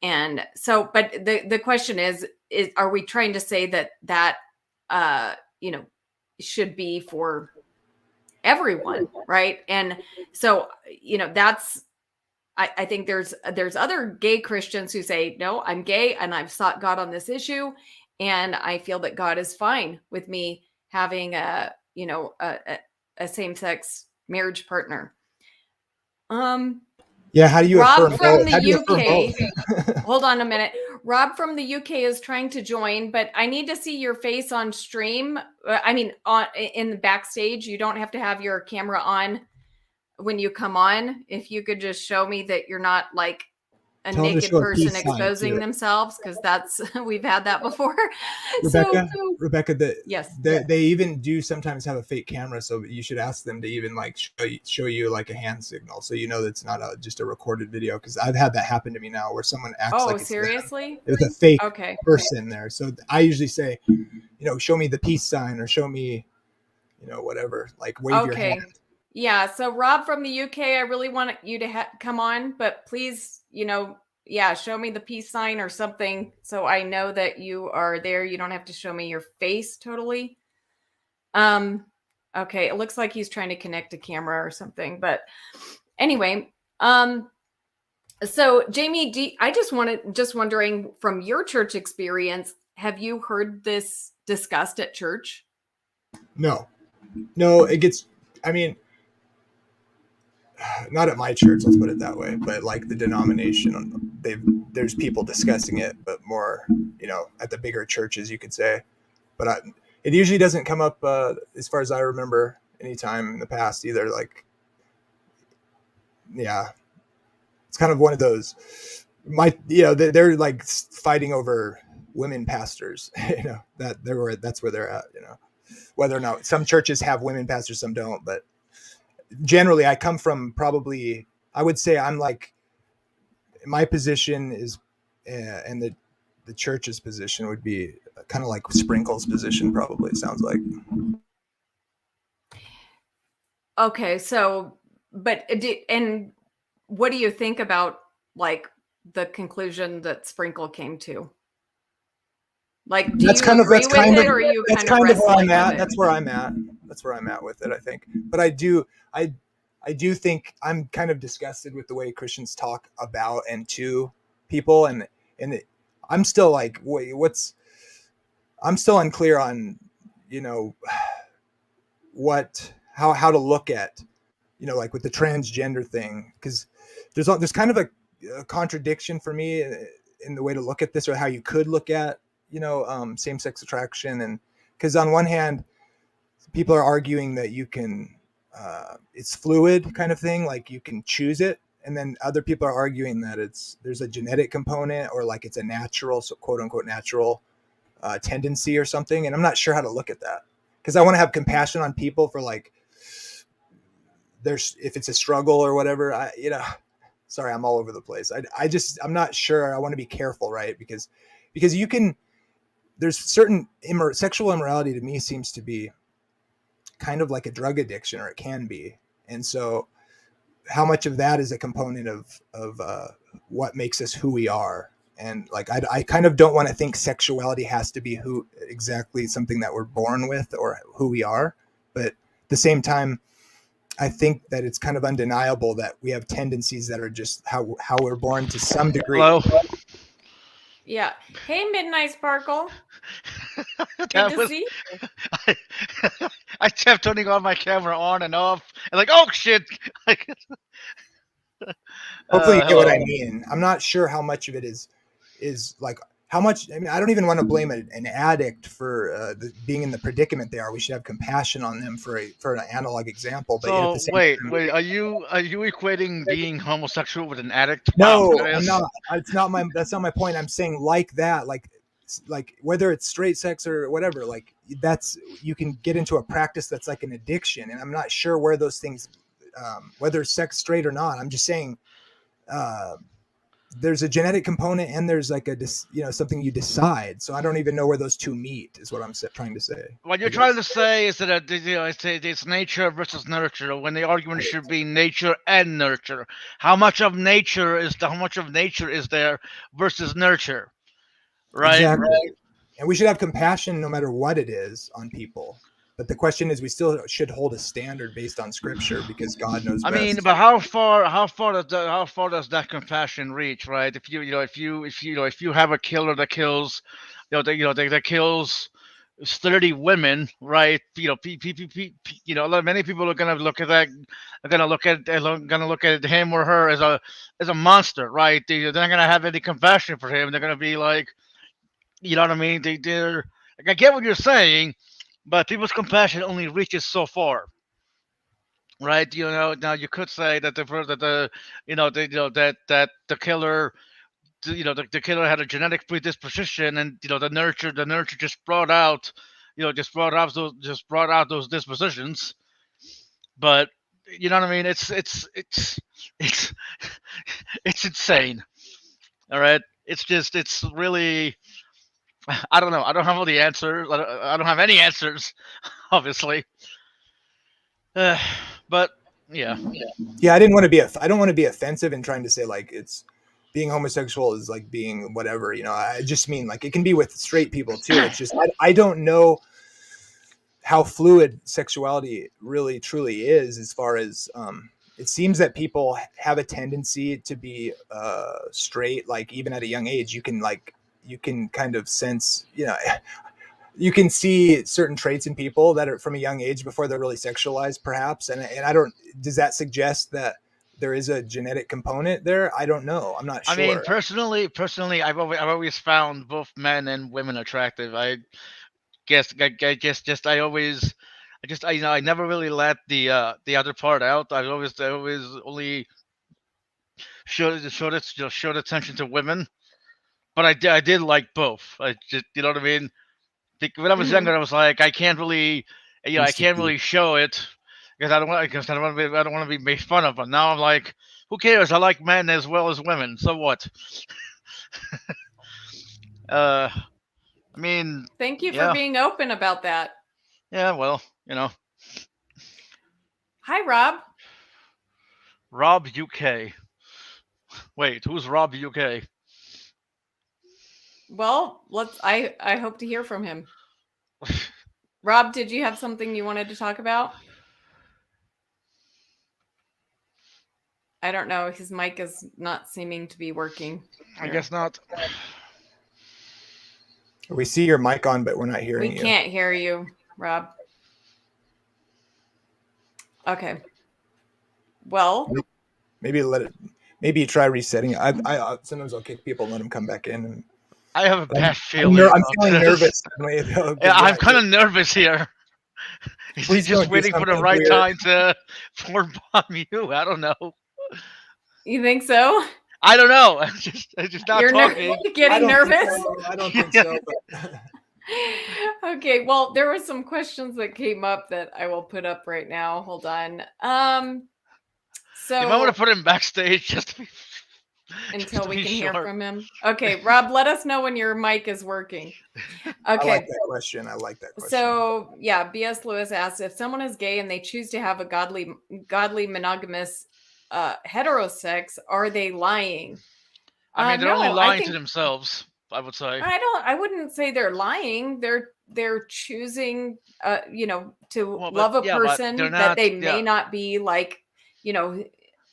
And so, but the question is, are we trying to say that, should be for everyone, right? And so, that's, I think there's other gay Christians who say, no, I'm gay and I've sought God on this issue. And I feel that God is fine with me having a same-sex marriage partner. Yeah. How do you Rob affirm from both? How do you affirm the UK. both? Hold on a minute. Rob from the UK is trying to join, but I need to see your face on stream. In the backstage. You don't have to have your camera on when you come on. If you could just show me that you're not like a Tell them to naked show a person peace sign, exposing too. themselves, because that's we've had that before. Rebecca, Yes. they even do sometimes have a fake camera, so you should ask them to even like show you like a hand signal, so that's not just a recorded video. Because I've had that happen to me now, where someone acts like it's seriously? with a fake Okay. person there. So I usually say, show me the peace sign, or show me, whatever, like wave your hand. Yeah. So Rob from the UK, I really want you to come on, but please, show me the peace sign or something so I know that you are there. You don't have to show me your face totally. Okay, it looks like he's trying to connect a camera or something. But anyway, so Jamie, I just wondering from your church experience, have you heard this discussed at church? No, it gets, I mean, not at my church, let's put it that way, but like the denomination, there's people discussing it, but more, at the bigger churches, you could say. But it usually doesn't come up, as far as I remember, anytime in the past either. Like, yeah, it's kind of one of those. They're like fighting over women pastors. That's where they're at. Whether or not some churches have women pastors, some don't. But generally, I come from probably, I would say I'm like, my position is, and the church's position would be kind of like Sprinkle's position, probably, it sounds like. Okay, so, and what do you think about like the conclusion that Sprinkle came to? Like, do you agree with it, or are you kind of wrestling with it? That's where I'm at. That's where I'm at with it, I think. But I do think I'm kind of disgusted with the way Christians talk about and to people, and I'm still like, wait, I'm still unclear on, how to look at, like with the transgender thing, because there's kind of a contradiction for me in the way to look at this, or how you could look at, same-sex attraction. And because on one hand, people are arguing that you can, it's fluid kind of thing, like you can choose it. And then other people are arguing that there's a genetic component, or like it's a natural, so quote unquote natural tendency or something. And I'm not sure how to look at that, because I want to have compassion on people for like, if it's a struggle or whatever, sorry, I'm all over the place. I'm not sure. I want to be careful, right? Because there's certain sexual immorality to me seems to be kind of like a drug addiction, or it can be. And so how much of that is a component of what makes us who we are? And like, I kind of don't want to think sexuality has to be exactly something that we're born with or who we are. But at the same time, I think that it's kind of undeniable that we have tendencies that are just how we're born to some degree. Hello. Yeah. Hey, Midnight Sparkle. Good to see you. I kept turning on my camera on and off, and like, oh shit! Hopefully you get what I mean. I'm not sure how much of it is like, how much. I mean, I don't even want to blame an addict for being in the predicament they are. We should have compassion on them for an analog example. But So at the same wait, time, are you equating being homosexual with an addict? no, Wow, I'm not. That's not my point. I'm saying like that, like whether it's straight sex or whatever, like you can get into a practice that's like an addiction, and I'm not sure where those things, whether sex straight or not. I'm just saying, there's a genetic component, and there's like something you decide. So I don't even know where those two meet, is what I'm trying to say. What you're trying to say is that it's nature versus nurture, when the argument should be nature and nurture. How much of nature is there versus nurture, right? Exactly. Right. And we should have compassion no matter what it is on people. But the question is, we still should hold a standard based on Scripture, because God knows best. I mean, but how far does that compassion reach, right? If you have a killer that kills, that kills 30 women, right? Many people are gonna look at that, are gonna look at him or her as a monster, right? They're not gonna have any compassion for him. They're gonna be like, you know what I mean? They're like, I get what you're saying, but people's compassion only reaches so far, right? Now you could say that the killer, the killer had a genetic predisposition, and the nurture just brought out, those dispositions. But you know what I mean? It's it's insane. All right, it's really, I don't know. I don't have all the answers. I don't have any answers, obviously. But yeah. I didn't want to be. I don't want to be offensive in trying to say like it's being homosexual is like being whatever. I just mean like it can be with straight people too. It's just I don't know how fluid sexuality really truly is, as far as it seems that people have a tendency to be straight, like even at a young age. You can kind of sense, you can see certain traits in people that are from a young age before they're really sexualized, perhaps. And I don't, does that suggest that there is a genetic component there? I don't know. I'm not sure. I mean, personally, I've always found both men and women attractive. I I never really let the other part out. I always only showed attention to women, but I did like both. I just, you know what I mean. When I was younger, I was like, I can't really show it because I don't want to be made fun of. But now I'm like, who cares? I like men as well as women. So what? I mean, Thank you for yeah. being open about that. Yeah, well, Hi, Rob. Rob UK. Wait, who's Rob UK? Well, I hope to hear from him. Rob, did you have something you wanted to talk about? I don't know. His mic is not seeming to be working. I guess not. We see your mic on, but we're not hearing you. We can't hear you, Rob. Okay. Well, maybe maybe try resetting it. I sometimes I'll kick people and let them come back in. And I have a bad feeling. I'm feeling nervous. Yeah, I'm kind of nervous here. He's just waiting for the right time to pour bomb you. I don't know. You think so? I don't know. I'm just not talking. Getting nervous? I don't think so. But... Okay. Well, there were some questions that came up that I will put up right now. Hold on. So you might want to put him backstage just to be, until we can hear from him. Okay, Rob, let us know when your mic is working. Okay. I like that question. So yeah, B.S. Lewis asks, if someone is gay and they choose to have a godly monogamous heterosex, are they lying? I mean, they're only lying to themselves, I would say. I wouldn't say they're lying. They're choosing to love a person that they may not be like,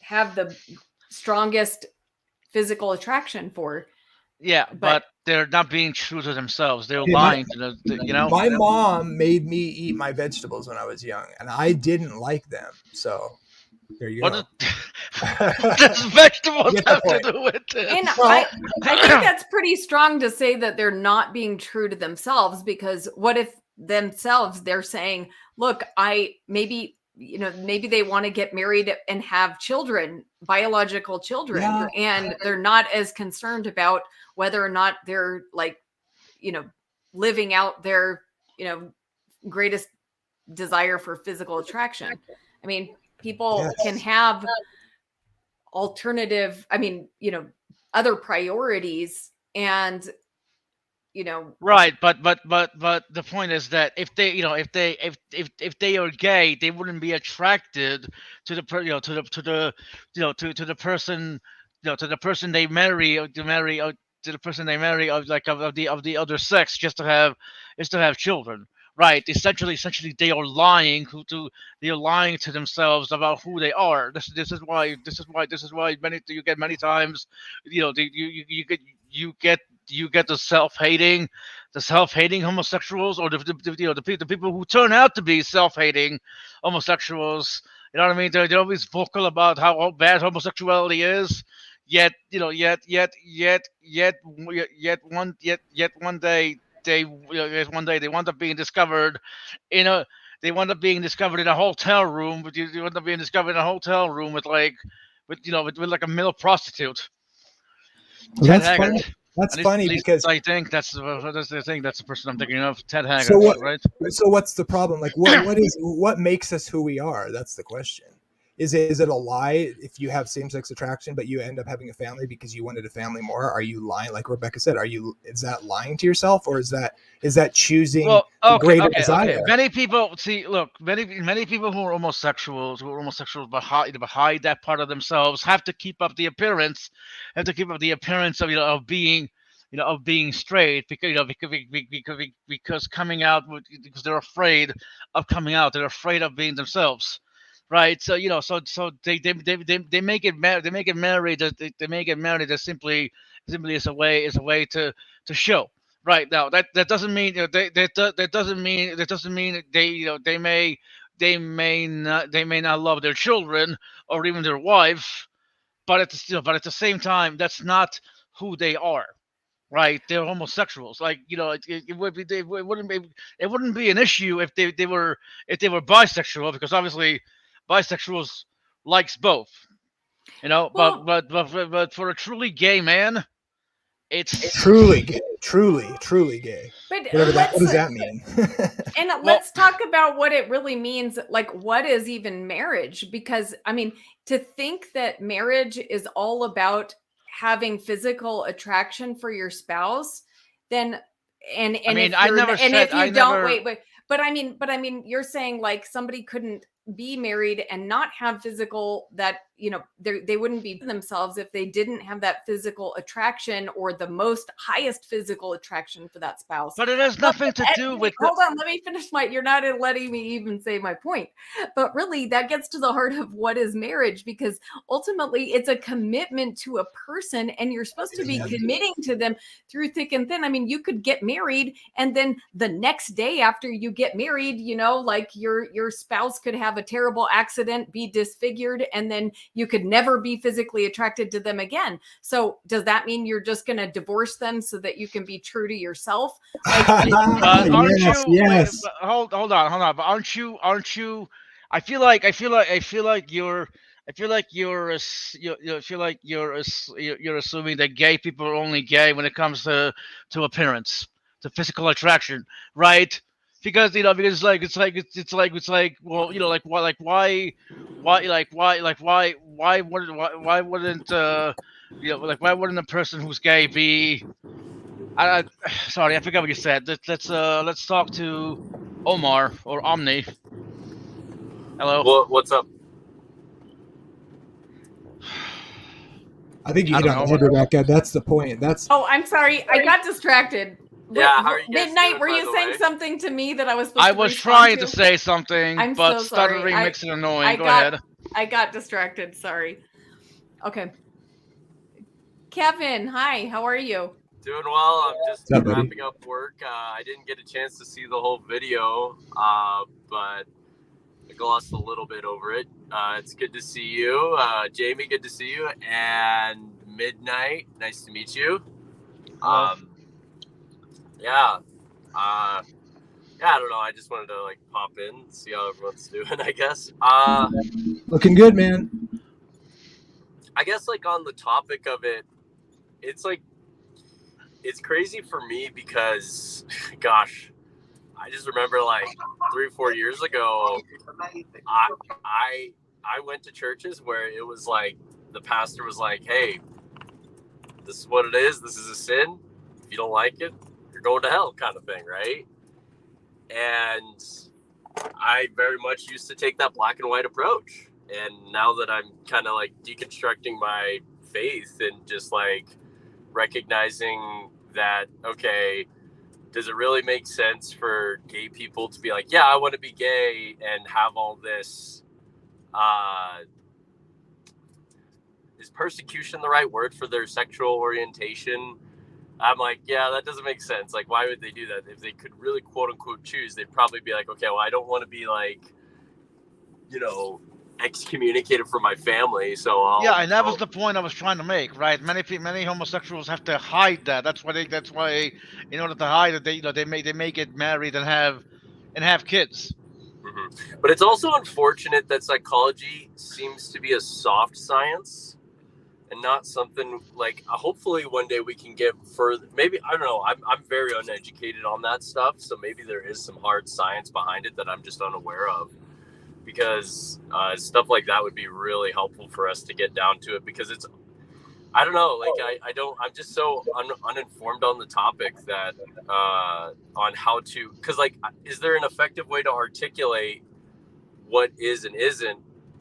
have the strongest physical attraction for. Yeah, but they're not being true to themselves. They're lying to the. My mom made me eat my vegetables when I was young, and I didn't like them. So there you go. What does vegetables have to do with this? And I think that's pretty strong to say that they're not being true to themselves, because what if themselves they're saying, look, maybe they want to get married and have children, biological children, and they're not as concerned about whether or not they're living out their, greatest desire for physical attraction. I mean, people can have alternative, other priorities, and right, but the point is that if they are gay, they wouldn't be attracted to the person they marry, of the other sex, just to have children. Right. Essentially, they are lying to themselves about who they are. This is why you get many times, you get the self-hating homosexuals, or the people who turn out to be self-hating homosexuals. You know what I mean? They're always vocal about how bad homosexuality is. Yet one day they wind up being discovered in a hotel room. They wind up being discovered in a hotel room with like a male prostitute. Well, that's funny because I think that's the person I'm thinking of, Ted Haggard, right? So what's the problem? Like, what makes us who we are? That's the question. Is it a lie if you have same-sex attraction but you end up having a family because you wanted a family more? Are you lying? Like Rebecca said, is that lying to yourself, or is that choosing greater desire? Okay. Many people many people who are homosexuals but hide that part of themselves have to keep up the appearance of being of being straight, because coming out because they're afraid of coming out, they're afraid of being themselves, right? So they make it married, they make it married as simply as a way to show. Right now, that doesn't mean that doesn't mean that they may not love their children or even their wife, but at the same time, that's not who they are. Right? They're homosexuals. Like, it would be it wouldn't be an issue if they were bisexual, because obviously bisexuals likes both. Well, But for a truly gay man, it's Truly gay. Truly gay. but Whatever that. What does let's that mean? and well, let's talk about what it really means. Like, what is even marriage? Because I mean, to think that marriage is all about having physical attraction for your spouse, then and I mean, if you're and if you don't never. wait, but I mean, you're saying like somebody couldn't be married and not have physical, that they wouldn't be themselves if they didn't have that physical attraction, or the most highest physical attraction for that spouse. But it has nothing to do with. Hold on, let me finish you're not letting me even say my point. But really, that gets to the heart of what is marriage, because ultimately it's a commitment to a person, and you're supposed to be committing to them through thick and thin. I mean, you could get married, and then the next day after you get married, like your spouse could have a terrible accident, be disfigured, and then you could never be physically attracted to them again. So does that mean you're just going to divorce them so that you can be true to yourself? Like, yes. Hold on. But aren't you? I feel like you're assuming that gay people are only gay when it comes to appearance, to physical attraction, right? Because it's like, well, why wouldn't why wouldn't a person who's gay be? Sorry, I forgot what you said. Let's talk to Omar or Omni. Hello. What's up? I think you hit on the head, Rebecca. That's the point. Oh, I'm sorry, I got distracted. Yeah, how are you guys Midnight, doing, were by you the saying way? something to me that I was supposed to I was respond trying to say something, I'm but so sorry. stuttering makes it annoying. Go ahead. I got distracted. Sorry. Okay. Kevin, hi. How are you? Doing well. I'm just What's up, buddy? wrapping up work. I didn't get a chance to see the whole video, but I glossed a little bit over it. It's good to see you. Jamie, good to see you. And Midnight, nice to meet you. Yeah. I don't know. I just wanted to pop in, see how everyone's doing, I guess. Looking good, man. I guess on the topic of it, it's crazy for me because, gosh, I just remember 3 or 4 years ago, I went to churches where it was the pastor was like, hey, this is what it is. This is a sin. If you don't like it, you're going to hell, kind of thing, right? And I very much used to take that black and white approach. And now that I'm kind of deconstructing my faith and just recognizing that, okay, does it really make sense for gay people to be like, yeah, I want to be gay and have all this, is persecution the right word for their sexual orientation? I'm like, yeah, that doesn't make sense. Why would they do that? If they could really quote unquote choose, they'd probably be like, okay, well, I don't want to be excommunicated from my family. So and that was the point I was trying to make, right? Many homosexuals have to hide that. That's why in order to hide it, they make it married and have kids. Mm-hmm. But it's also unfortunate that psychology seems to be a soft science and not something hopefully one day we can get further. Maybe, I don't know. I'm very uneducated on that stuff. So maybe there is some hard science behind it that I'm just unaware of, because stuff like that would be really helpful for us to get down to it, because it's, I don't know, I'm just so uninformed on the topic that on how to, because is there an effective way to articulate what is and isn't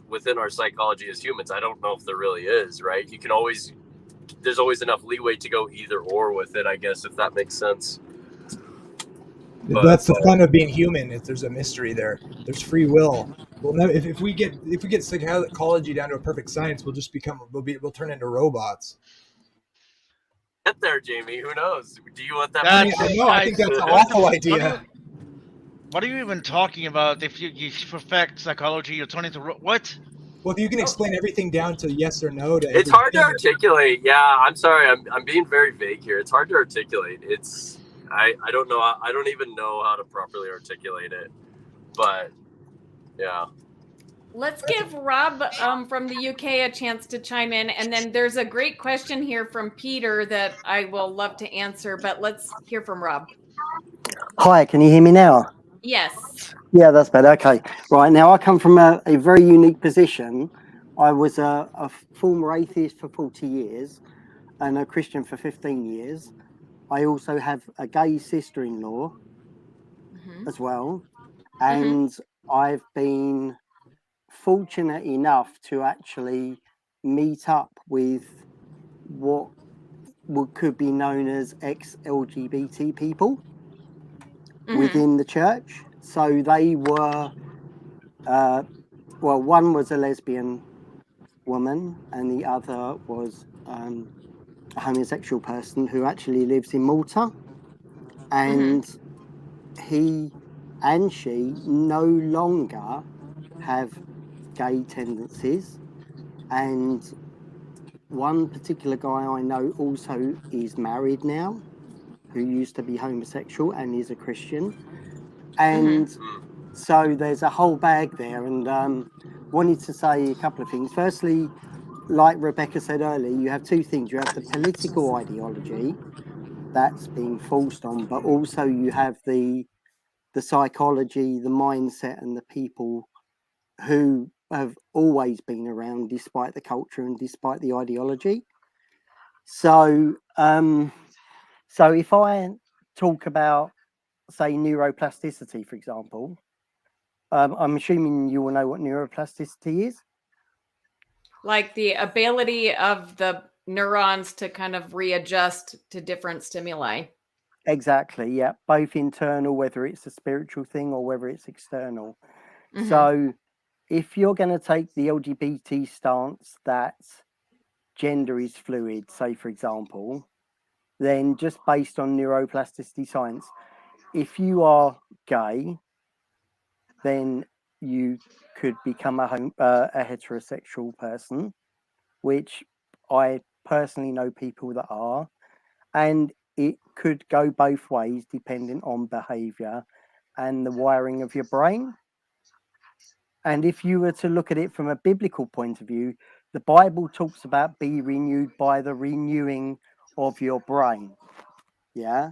within our psychology as humans? I don't know if there really is, right? You can always there's always enough leeway to go either or with it, I guess, if that makes sense. But that's the fun of being human. Is there's a mystery there. There's free will. Well, no, if we get psychology down to a perfect science, we'll turn into robots. get there, Jamie. Who knows? Do you want that? I think that's an awful idea. What are you even talking about? If you perfect psychology, you'll turn into what? Well, if you can explain everything down to yes or no to it's hard to articulate. Yeah, I'm sorry. I'm being very vague here. It's hard to articulate. I don't know. I don't even know how to properly articulate it. But yeah. Let's give Rob from the UK a chance to chime in. And then there's a great question here from Peter that I will love to answer, but let's hear from Rob. Hi, can you hear me now? Yes. Yeah, that's better. Okay. Right, now I come from a very unique position. I was a former atheist for 40 years and a Christian for 15 years. I also have a gay sister-in-law as well. And I've been fortunate enough to actually meet up with what could be known as ex-LGBT people within the church. So they were, well, one was a lesbian woman and the other was a homosexual person who actually lives in Malta. And he and she no longer have gay tendencies. And one particular guy I know also is married now, who used to be homosexual and is a Christian. And so there's a whole bag there. And wanted to say a couple of things. Firstly, like Rebecca said earlier, you have two things. You have the political ideology that's being forced on, but also you have the psychology, the mindset, and the people who have always been around despite the culture and despite the ideology. So, so if I talk about, say, neuroplasticity, for example, I'm assuming you will know what neuroplasticity is. Like the ability of the neurons to kind of readjust to different stimuli. Exactly, yeah. Both internal, whether it's a spiritual thing or whether it's external. So if you're going to take the LGBT stance that gender is fluid, say, for example, then just based on neuroplasticity science, if you are gay, then you could become a heterosexual person, which I personally know people that are, and it could go both ways depending on behavior and the wiring of your brain. And if you were to look at it from a biblical point of view, the Bible talks about be renewed by the renewing of your brain. Yeah.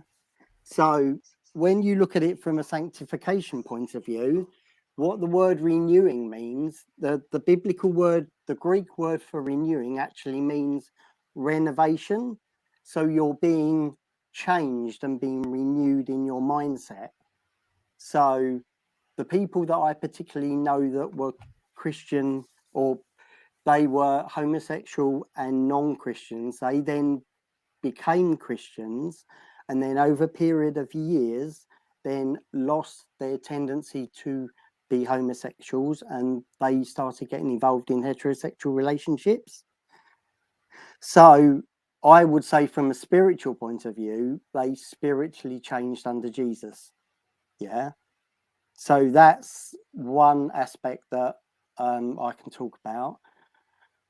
So when you look at it from a sanctification point of view, what the word renewing means, the biblical word, the Greek word for renewing actually means renovation. So you're being changed and being renewed in your mindset. So the people that I particularly know that were Christian, or they were homosexual and non-Christians, they then became Christians, and then over a period of years then lost their tendency to be homosexuals and they started getting involved in heterosexual relationships. So I would say from a spiritual point of view, they spiritually changed under Jesus. Yeah. So that's one aspect that I can talk about.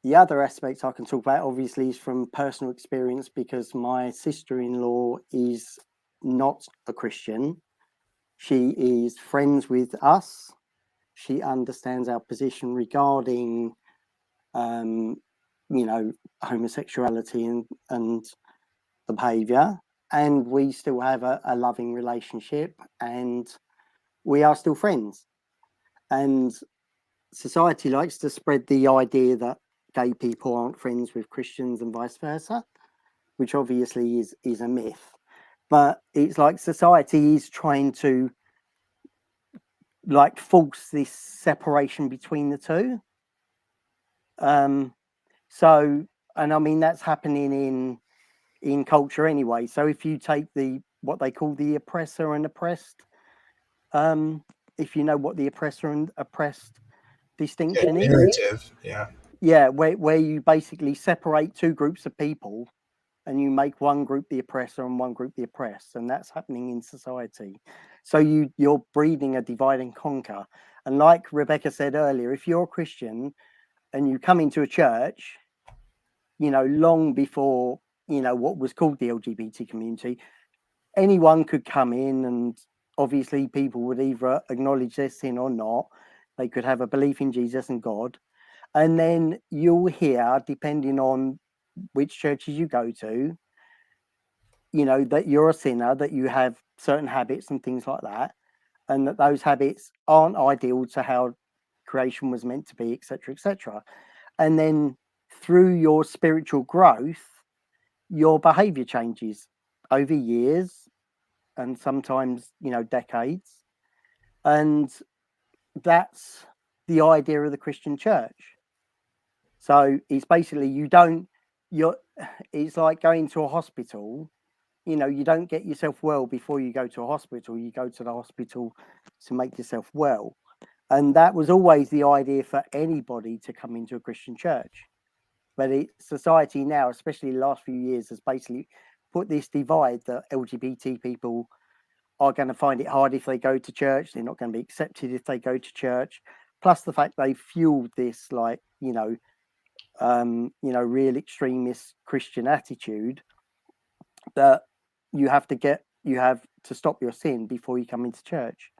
The other aspect I can talk about, obviously, is from personal experience, because my sister-in-law is not a Christian. She is friends with us. She understands our position regarding, you know, homosexuality and the behaviour. And we still have a loving relationship, and we are still friends. And society likes to spread the idea that gay people aren't friends with Christians and vice versa, which obviously is a myth. But it's like society is trying to like force this separation between the two. So and I mean that's happening in culture anyway. So if you take what they call the oppressor and oppressed, if you know what the oppressor and oppressed distinction is, narrative, yeah, where you basically separate two groups of people and you make one group the oppressor and one group the oppressed, and that's happening in society. So you're breeding a divide and conquer. And like Rebecca said earlier, if you're a Christian and you come into a church, long before what was called the LGBT community, anyone could come in, and obviously people would either acknowledge their sin or not. They could have a belief in Jesus and God, and then you'll hear, depending on which churches you go to, that you're a sinner, that you have certain habits and things like that, and that those habits aren't ideal to how creation was meant to be, etc., etc. And then through your spiritual growth, your behavior changes over years and sometimes, decades. And that's the idea of the Christian church. So it's basically it's like going to a hospital. You don't get yourself well before you go to a hospital. You go to the hospital to make yourself well. And that was always the idea for anybody to come into a Christian church. But society now, especially the last few years, has basically put this divide that LGBT people are going to find it hard if they go to church. They're not going to be accepted if they go to church. Plus the fact they fueled this, real extremist Christian attitude that you have to stop your sin before you come into church.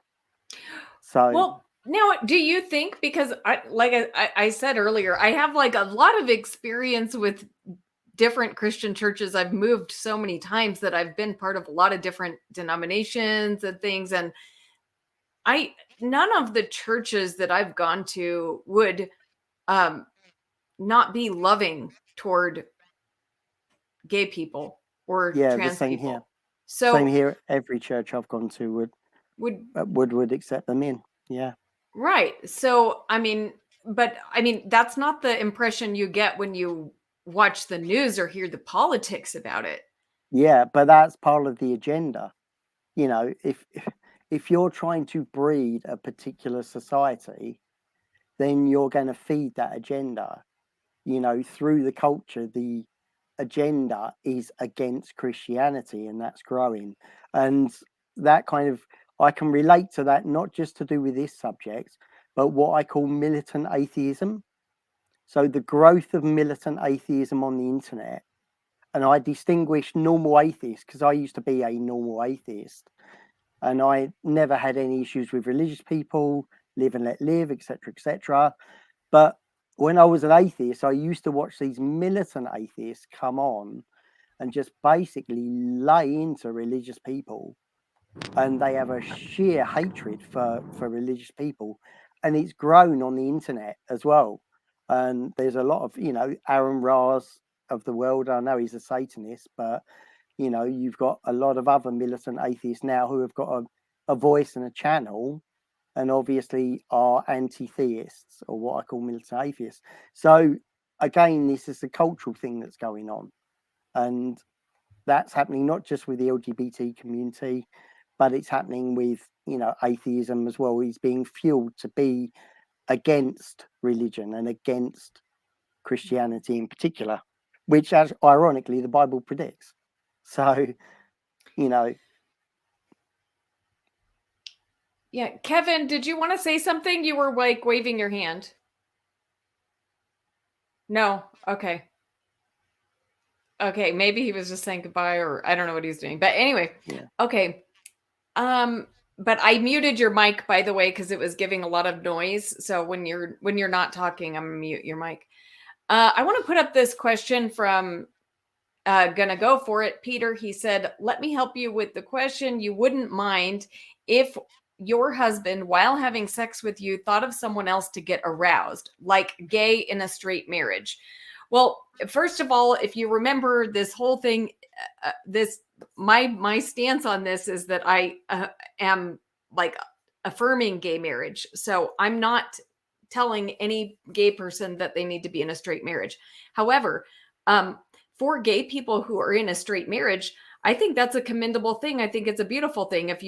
So, well, now, do you think, because I said earlier, I have like a lot of experience with different Christian churches. I've moved so many times that I've been part of a lot of different denominations and things. And none of the churches that I've gone to would not be loving toward gay people or trans same people. here. So same here. Every church I've gone to would accept them in. Yeah. Right. So, that's not the impression you get when you watch the news or hear the politics about it. Yeah, but that's part of the agenda. If you're trying to breed a particular society, then you're going to feed that agenda. Through the culture, the agenda is against Christianity, and that's growing. And that I can relate to that, not just to do with this subject, but what I call militant atheism. So the growth of militant atheism on the internet, and I distinguish normal atheists because I used to be a normal atheist, and I never had any issues with religious people, live and let live, etc., etc. But when I was an atheist, I used to watch these militant atheists come on and just basically lay into religious people, and they have a sheer hatred for religious people, and it's grown on the internet as well. And there's a lot of Aaron Ra's of the world. I know he's a Satanist, but you've got a lot of other militant atheists now who have got a voice and a channel, and obviously are anti-theists, or what I call militant atheists. So again, this is a cultural thing that's going on, and that's happening not just with the LGBT community, but it's happening with atheism as well. It's being fueled to be against religion and against Christianity in particular, which, as ironically, the Bible predicts. So, Yeah, Kevin, did you want to say something? You were like waving your hand. No. Okay. Okay, maybe he was just saying goodbye, or I don't know what he's doing. But anyway, yeah. Okay. But I muted your mic, by the way, because it was giving a lot of noise. So when you're not talking, I'm gonna mute your mic. I want to put up this question from Gonna Go For It, Peter. He said, "Let me help you with the question. You wouldn't mind if your husband, while having sex with you, thought of someone else to get aroused, like gay in a straight marriage?" Well, first of all, if you remember this whole thing, my stance on this is that I am like affirming gay marriage. So I'm not telling any gay person that they need to be in a straight marriage. However, For gay people who are in a straight marriage, I think that's a commendable thing. I think it's a beautiful thing. If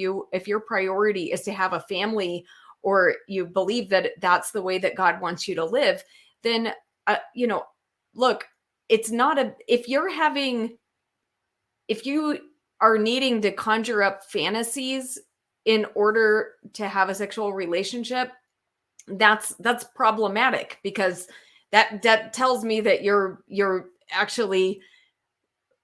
your priority is to have a family, or you believe that that's the way that God wants you to live, then look, it's not if you are needing to conjure up fantasies in order to have a sexual relationship, that's problematic, because that tells me that you're actually,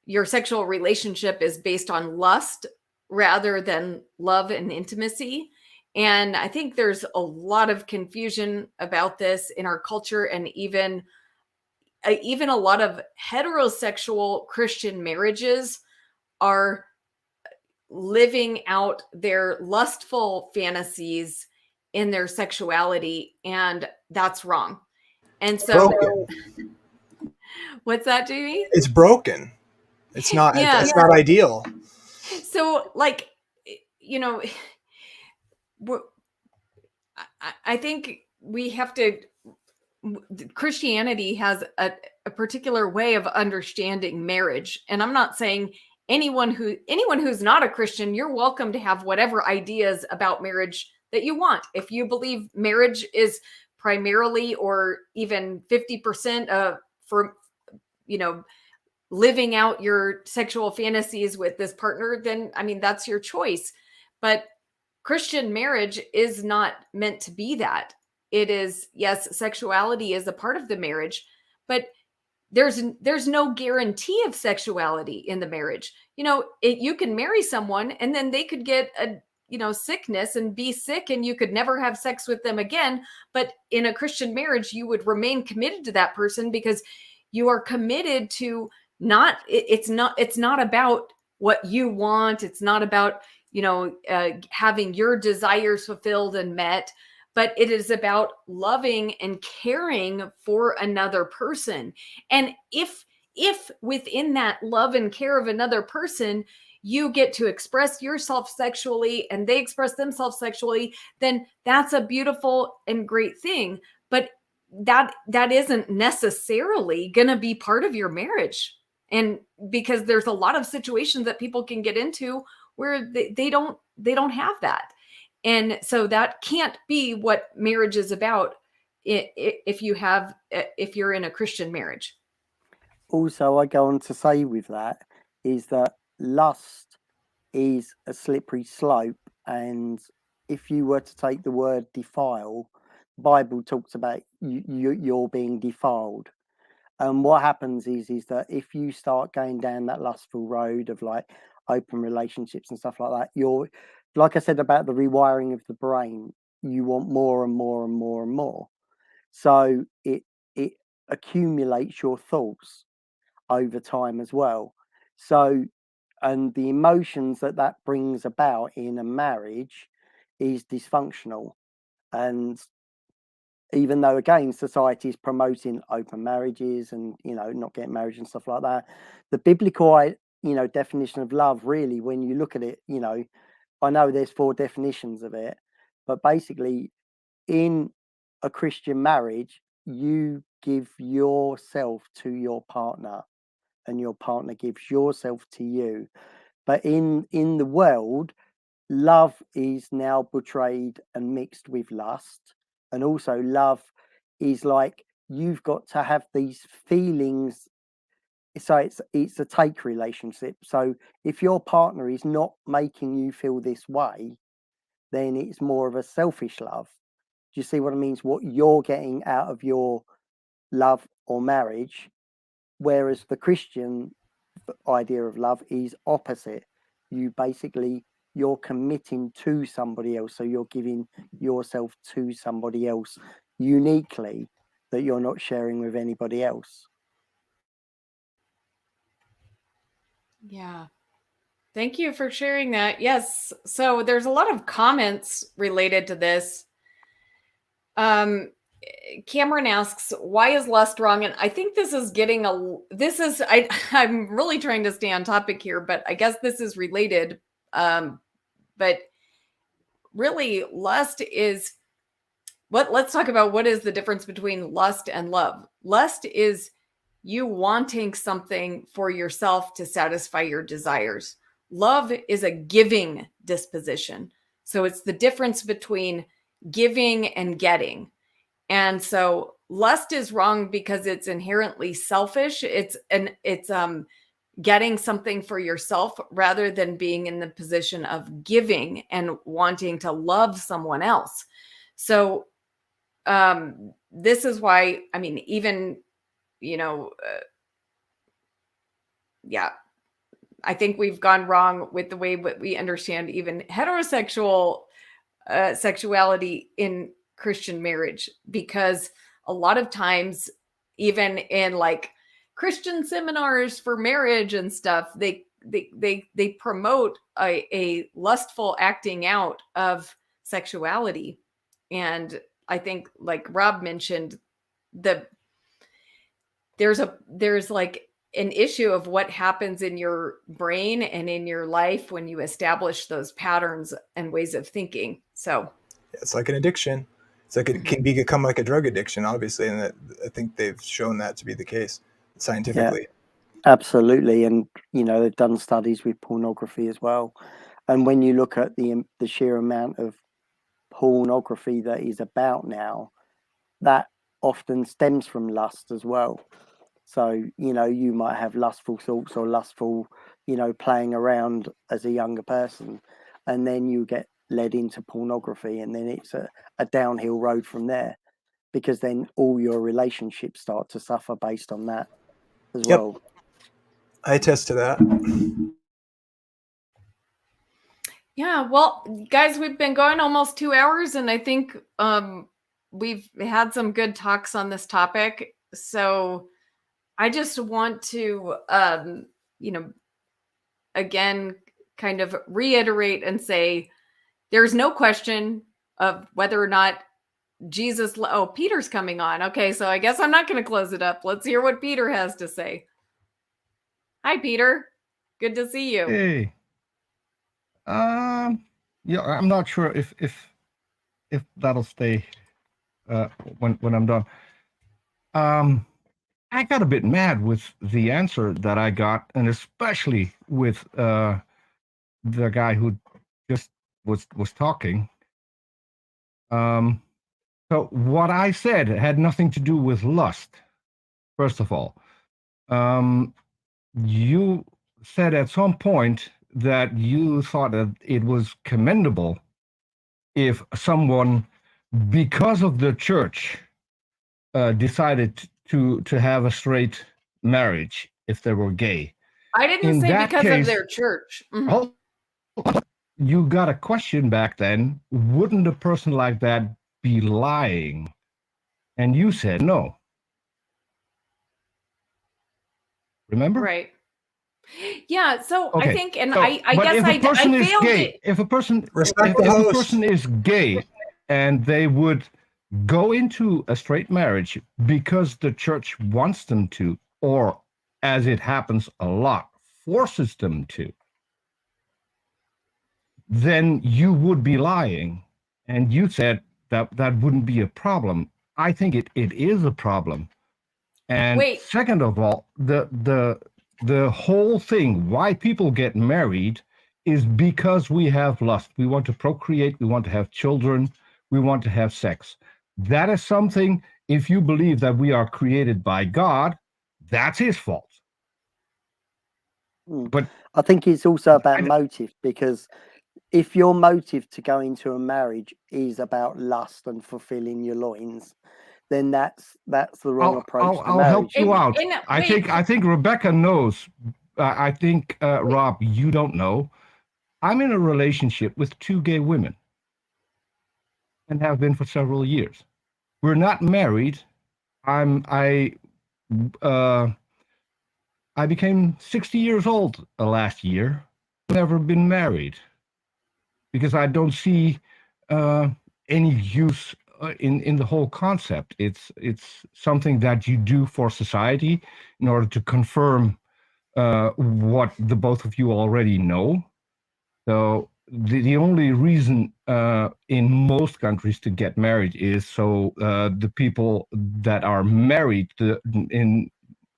your sexual relationship is based on lust rather than love and intimacy. And I think there's a lot of confusion about this in our culture, and even a lot of heterosexual Christian marriages are living out their lustful fantasies in their sexuality, and that's wrong. And so, broken. What's that, Jamie? It's broken. It's not. Yeah. It's not ideal. So, like, I think we have to. Christianity has a particular way of understanding marriage, and I'm not saying anyone who's not a Christian, you're welcome to have whatever ideas about marriage that you want. If you believe marriage is primarily or even 50% for living out your sexual fantasies with this partner, then I mean, that's your choice. But Christian marriage is not meant to be that. It is, yes, sexuality is a part of the marriage, but there's no guarantee of sexuality in the marriage. You can marry someone and then they could get a sickness and be sick, and you could never have sex with them again. But in a Christian marriage, you would remain committed to that person, because you are committed to it's not about what you want. It's not about having your desires fulfilled and met, but it is about loving and caring for another person. And if within that love and care of another person, you get to express yourself sexually and they express themselves sexually, then that's a beautiful and great thing. But that isn't necessarily going to be part of your marriage. And because there's a lot of situations that people can get into where they don't have that. And so that can't be what marriage is about if you're in a Christian marriage. Also, I go on to say with that is that lust is a slippery slope. And if you were to take the word defile, Bible talks about you're being defiled. And what happens is that if you start going down that lustful road of like open relationships and stuff like that, you're, like I said about the rewiring of the brain, you want more and more and more and more. So it accumulates your thoughts over time as well. So, and the emotions that brings about in a marriage is dysfunctional. And even though, again, society is promoting open marriages and, not getting married and stuff like that, the biblical, definition of love, really, when you look at it, I know there's 4 definitions of it, but basically in a Christian marriage, you give yourself to your partner and your partner gives yourself to you. But in the world, love is now portrayed and mixed with lust. And also love is like, you've got to have these feelings. So it's a take relationship. So if your partner is not making you feel this way, then it's more of a selfish love. Do you see what I mean? What you're getting out of your love or marriage, whereas the Christian idea of love is opposite. You're committing to somebody else, so you're giving yourself to somebody else uniquely that you're not sharing with anybody else. Yeah. Thank you for sharing that. Yes. So there's a lot of comments related to this. Cameron asks, why is lust wrong? And I think this is I'm really trying to stay on topic here, but I guess this is related. But really, lust is let's talk about what is the difference between lust and love. Lust is you wanting something for yourself to satisfy your desires. Love is a giving disposition. So it's the difference between giving and getting. And so lust is wrong because it's inherently selfish. It's getting something for yourself rather than being in the position of giving and wanting to love someone else. So this is why, I mean, even, yeah, I think we've gone wrong with the way we understand even heterosexual sexuality in Christian marriage, because a lot of times, even in like Christian seminars for marriage and stuff, they promote a lustful acting out of sexuality. And I think, like Rob mentioned, there's like an issue of what happens in your brain and in your life when you establish those patterns and ways of thinking. So it's like an addiction. It's like it can become like a drug addiction, obviously, and I think they've shown that to be the case scientifically. Yeah, absolutely, and they've done studies with pornography as well. And when you look at the sheer amount of pornography that is about now, that often stems from lust as well. So, you might have lustful thoughts or lustful, playing around as a younger person, and then you get led into pornography, and then it's a downhill road from there, because then all your relationships start to suffer based on that as well. I attest to that. Yeah, well, guys, we've been going almost 2 hours, and I think we've had some good talks on this topic. So I just want to, again, kind of reiterate and say there's no question of whether or not Jesus. Oh, Peter's coming on. Okay, so I guess I'm not going to close it up. Let's hear what Peter has to say. Hi, Peter. Good to see you. Hey. Yeah, I'm not sure if that'll stay when I'm done. I got a bit mad with the answer that I got, and especially with the guy who just was talking. So what I said had nothing to do with lust. First of all, you said at some point that you thought that it was commendable if someone, because of the church, decided to have a straight marriage if they were gay. I didn't say because of their church. You got a question back then. Wouldn't a person like that be lying? And you said no. Remember? Right. Yeah. So okay. I think, and so, I guess I failed gay, it. If a person is gay and they would go into a straight marriage because the church wants them to, or as it happens a lot, forces them to, then you would be lying. And you said that wouldn't be a problem. I think it is a problem. And second of all, the whole thing, why people get married, is because we have lust. We want to procreate, we want to have children, we want to have sex. That is something, if you believe that we are created by God, that's his fault. But I think it's also about motive, because if your motive to go into a marriage is about lust and fulfilling your loins, then that's the wrong approach to marriage. I'll help you out. I think Rebecca knows. I think Rob, you don't know. I'm in a relationship with 2 gay women and have been for several years. We're not married. I became 60 years old last year. Never been married because I don't see any use in the whole concept. It's something that you do for society in order to confirm what the both of you already know. So the only reason in most countries to get married is so the people that are married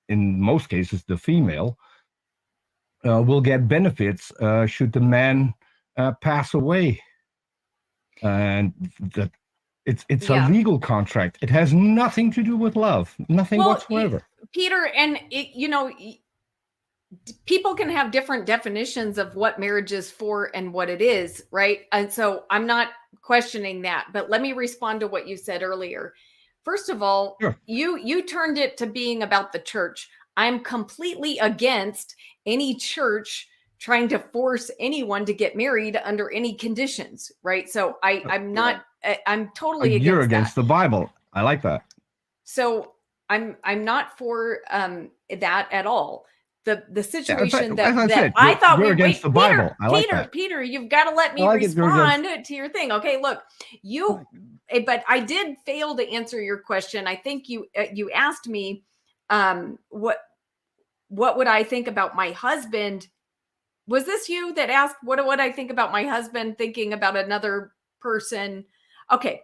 in most cases, the female, will get benefits should the man pass away. And that it's a legal contract. It has nothing to do with love, nothing whatsoever. Peter, and people can have different definitions of what marriage is for and what it is, right? And so I'm not questioning that, but let me respond to what you said earlier. First of all, sure. you turned it to being about the church. I'm completely against any church trying to force anyone to get married under any conditions, right? So I'm not. I'm totally against. You're against the Bible. I like that. So I'm not for that at all. The situation I thought we're against the Bible. I like that. Peter, you've got to let me respond to your thing. Okay, look, but I did fail to answer your question. I think you asked me what would I think about my husband? Was this you that asked what would I think about my husband thinking about another person? Okay.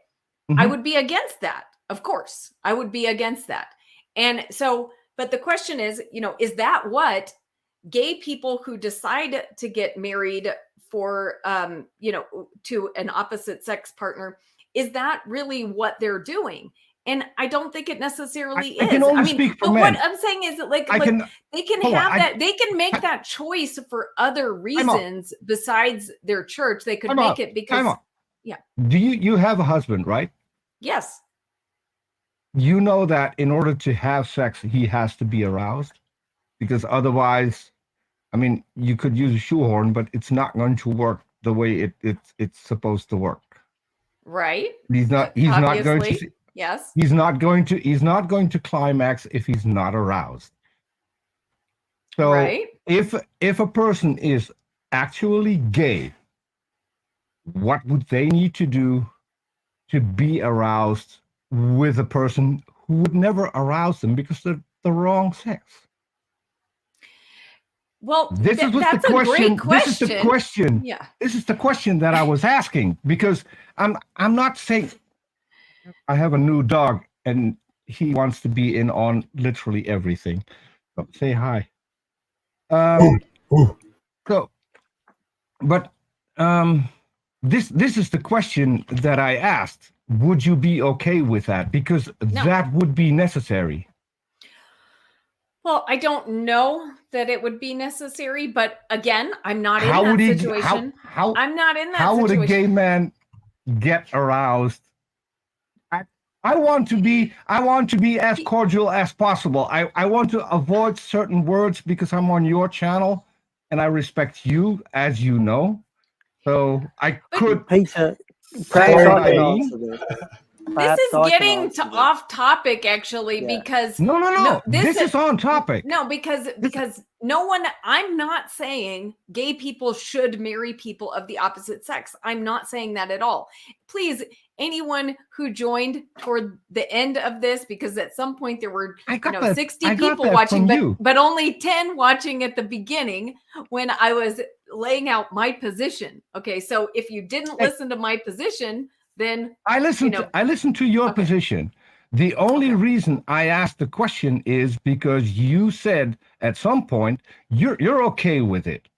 Mm-hmm. I would be against that. Of course, I would be against that. And so, but the question is, is that what gay people who decide to get married for, to an opposite sex partner, is that really what they're doing? And I don't think it necessarily is. I can only speak for men. What I'm saying is that they can have that. They can make that choice for other reasons besides their church. They could make it because, yeah. Do you have a husband, right? Yes. You know that in order to have sex, he has to be aroused, because otherwise, I mean, you could use a shoehorn, but it's not going to work the way it's supposed to work. Right. He's not going to. Yes. He's not going to climax if he's not aroused. So right. if a person is actually gay, what would they need to do to be aroused with a person who would never arouse them because they're the wrong sex? Well, that's a great question. This is the question. Yeah. This is the question that I was asking, because I'm not saying. I have a new dog and he wants to be in on literally everything. So say hi. So, but this is the question that I asked. Would you be okay with that? Because that would be necessary. Well, I don't know that it would be necessary, but again, I'm not in that situation. I'm not in that situation. How would a gay man get aroused? I want to be as cordial as possible. I want to avoid certain words because I'm on your channel and I respect you, as you know. So I could. Peter, this is getting to off topic, actually, because no, this is on topic. No, because I'm not saying gay people should marry people of the opposite sex. I'm not saying that at all. Please, anyone who joined toward the end of this, because at some point there were 60 people watching, but only 10 watching at the beginning when I was laying out my position. Okay, so if you didn't listen to my position, then I listened to your position. The only reason I asked the question is because you said at some point you're okay with it.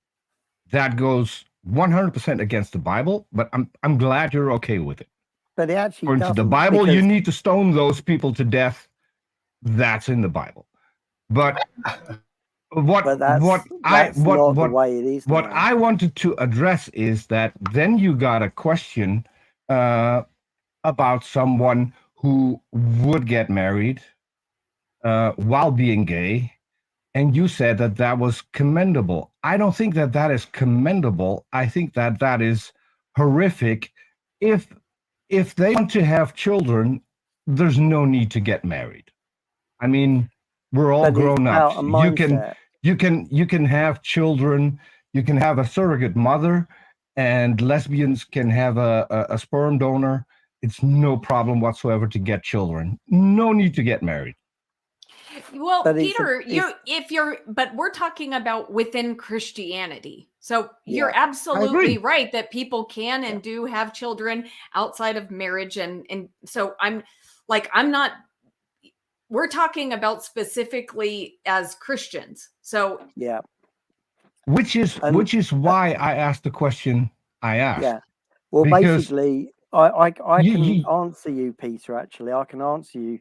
That goes 100% against the Bible, but I'm glad you're okay with it. But it actually according to the Bible, you need to stone those people to death. That's in the Bible. But what I wanted to address is that then you got a question about someone who would get married while being gay, and you said that was commendable. I don't think that is commendable. I think that is horrific. If they want to have children, there's no need to get married. I mean, we're all grown up. You can have children. You can have a surrogate mother, and lesbians can have a sperm donor. It's no problem whatsoever to get children. No need to get married. Well, Peter, but we're talking about within Christianity. So you're absolutely right that people can and do have children outside of marriage. And so I'm not, we're talking about specifically as Christians. So yeah, which is why I asked the question I asked. Yeah. Well, because basically, I can answer you, Peter. Actually, I can answer you.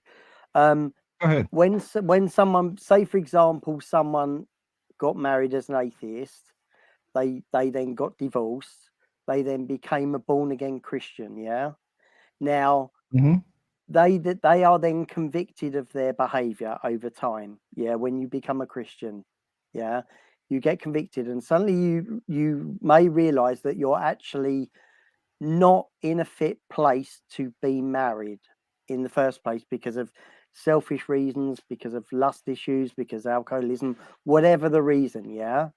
Go ahead. When someone, say for example, someone got married as an atheist, they then got divorced, they then became a born again Christian. Yeah. Now, they are then convicted of their behavior over time. Yeah. When you become a Christian, yeah, you get convicted, and suddenly you may realize that you're actually not in a fit place to be married in the first place because of selfish reasons, because of lust issues, because of alcoholism, whatever the reason. Yeah.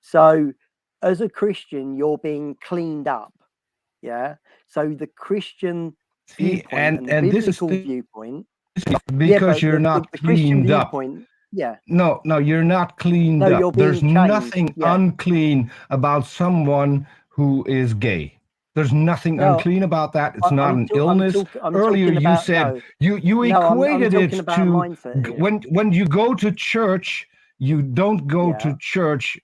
So as a Christian, you're being cleaned up. Yeah. So the Christian viewpoint and the biblical viewpoint, because you're not the Christian cleaned up. viewpoint, yeah. No, you're not cleaned No, up. you're being There's changed. nothing unclean about someone who is gay. There's nothing unclean about that. It's not an illness. Earlier you said you equated it to when you go to church. You don't go to church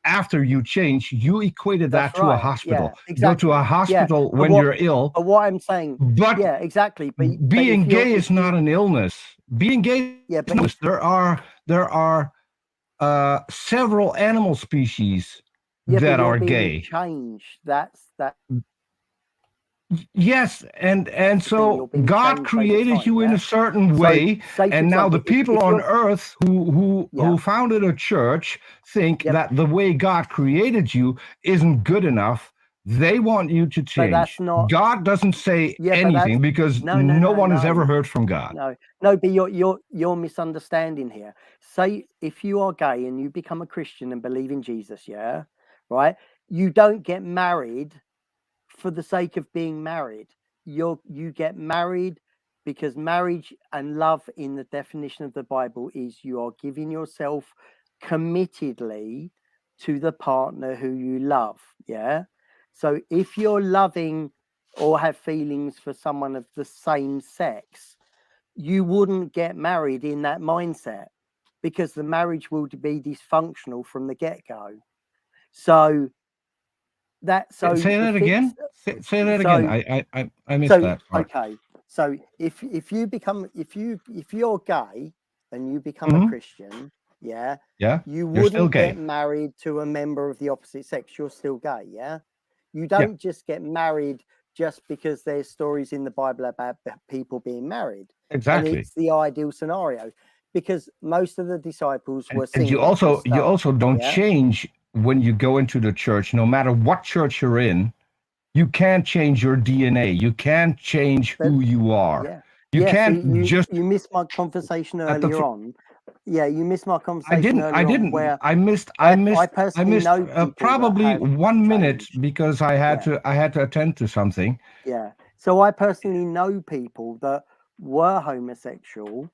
after you change. You equated that to a hospital. Yeah, exactly. You go to a hospital when you're ill. But what I'm saying, but yeah, exactly. But being gay is not an illness. Being gay is an illness. There are several animal species that are gay. Change. That's that. Yes, and so God created you in a certain way, and now the people on earth who founded a church think that the way God created you isn't good enough. They want you to change. But that's not, God doesn't say anything because no one has ever heard from God. No, but you're misunderstanding here. Say if you are gay and you become a Christian and believe in Jesus, yeah, right? You don't get married for the sake of being married. You get married because marriage and love in the definition of the Bible is you are giving yourself committedly to the partner who you love. Yeah. So if you're loving or have feelings for someone of the same sex, you wouldn't get married in that mindset because the marriage will be dysfunctional from the get-go. So say that again. Say that again. I missed that part. Okay. So if you're gay and you become a Christian, yeah, you wouldn't get married to a member of the opposite sex. You're still gay, yeah. You don't just get married just because there's stories in the Bible about people being married. Exactly. And it's the ideal scenario because most of the disciples were single. And you also don't change when you go into the church. No matter what church you're in, you can't change your DNA. You can't change who you are. You can't you missed my conversation earlier on. Yeah, you missed my conversation. I didn't. I missed probably 1 minute because I had to attend to something. Yeah. So I personally know people that were homosexual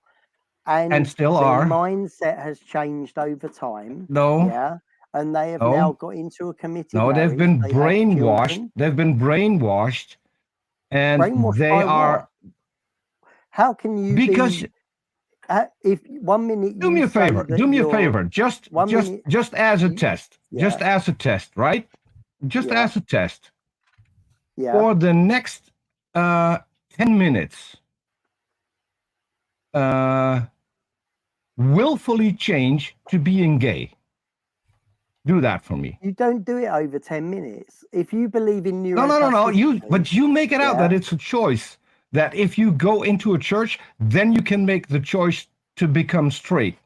and still are. Their mindset has changed over time. No. Yeah. And they have now got into a committed marriage. They've been brainwashed. They've been brainwashed, and they are. What? How can you? Because if 1 minute, do me a favor. Do me a favor. Just as a test. Just as a test, right? Just as a test. Yeah. For the next 10 minutes, willfully change to being gay. Do that for me. You don't do it over 10 minutes. If you believe in No. But you make it out that it's a choice. That if you go into a church, then you can make the choice to become straight.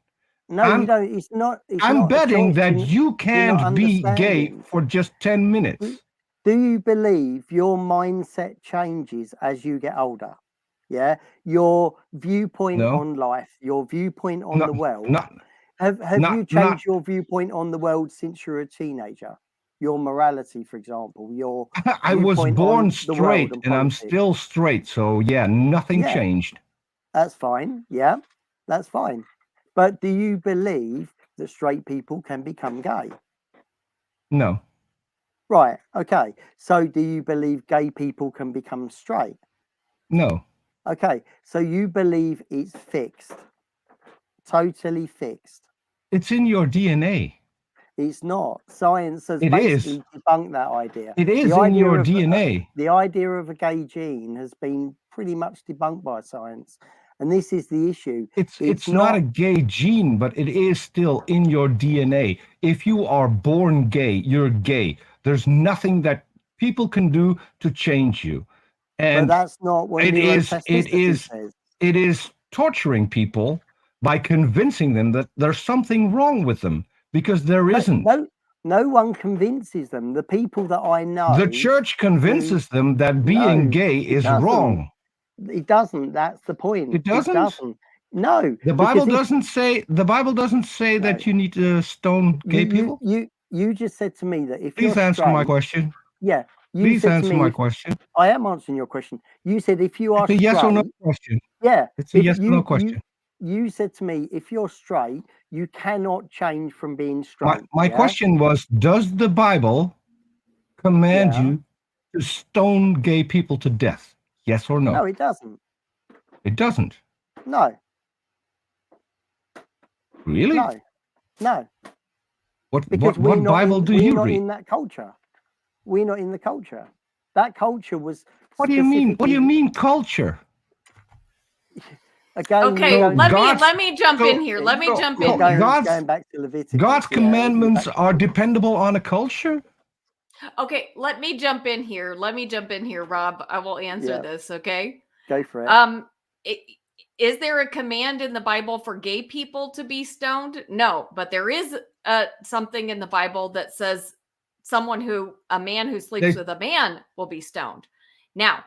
No, you don't. It's not. I'm betting that you can't be gay for just 10 minutes. Do you believe your mindset changes as you get older? Yeah, your viewpoint on life, your viewpoint on the world. Have you changed your viewpoint on the world since you're a teenager? Your morality, for example, your I was born straight and I'm still straight. So nothing changed. That's fine. Yeah, that's fine. But do you believe that straight people can become gay? No. Right. Okay. So do you believe gay people can become straight? No. Okay, so you believe it's fixed, totally fixed. It's in your DNA. It's not. Science has It basically is. debunked that idea. It is in your DNA. The idea of a gay gene has been pretty much debunked by science. And this is the issue. It's not a gay gene, but it is still in your DNA. If you are born gay, you're gay. There's nothing that people can do to change you. And but that's not what neuroplasticity says. It is torturing people by convincing them that there's something wrong with them, because there isn't. No one convinces them. The people that I know. The church convinces them that being gay is wrong. It doesn't. That's the point. It doesn't. No. The Bible doesn't say. The Bible doesn't say that you need to stone gay people. You just said to me that if please answer my question. Yeah. Please answer my question. I am answering your question. You said if you are it's a yes or no question. Yeah. It's a yes or no question. You said to me, if you're straight, you cannot change from being straight. My question was, does the Bible command you to stone gay people to death? Yes or no? No, it doesn't. It doesn't? No. Really? No. What Bible do you read? We're not in that culture. We're not in the culture. That culture was... What do you mean? What do you mean culture? Again, okay, let me jump in here. Let me jump in. Going back to Leviticus. God's commandments are dependable on a culture? Okay, let me jump in here. Rob. I will answer this, okay? Go for it. Is there a command in the Bible for gay people to be stoned? No, but there is something in the Bible that says a man who sleeps with a man will be stoned. Now,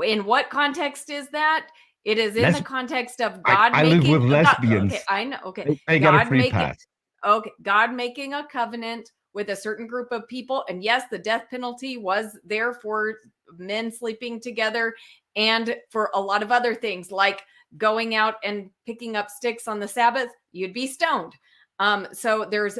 in what context is that? It is in the context of God I making... live with lesbians. Okay, I know. Okay. They got a free pass. Okay, God making a covenant with a certain group of people. And yes, the death penalty was there for men sleeping together and for a lot of other things, like going out and picking up sticks on the Sabbath, you'd be stoned. So there's,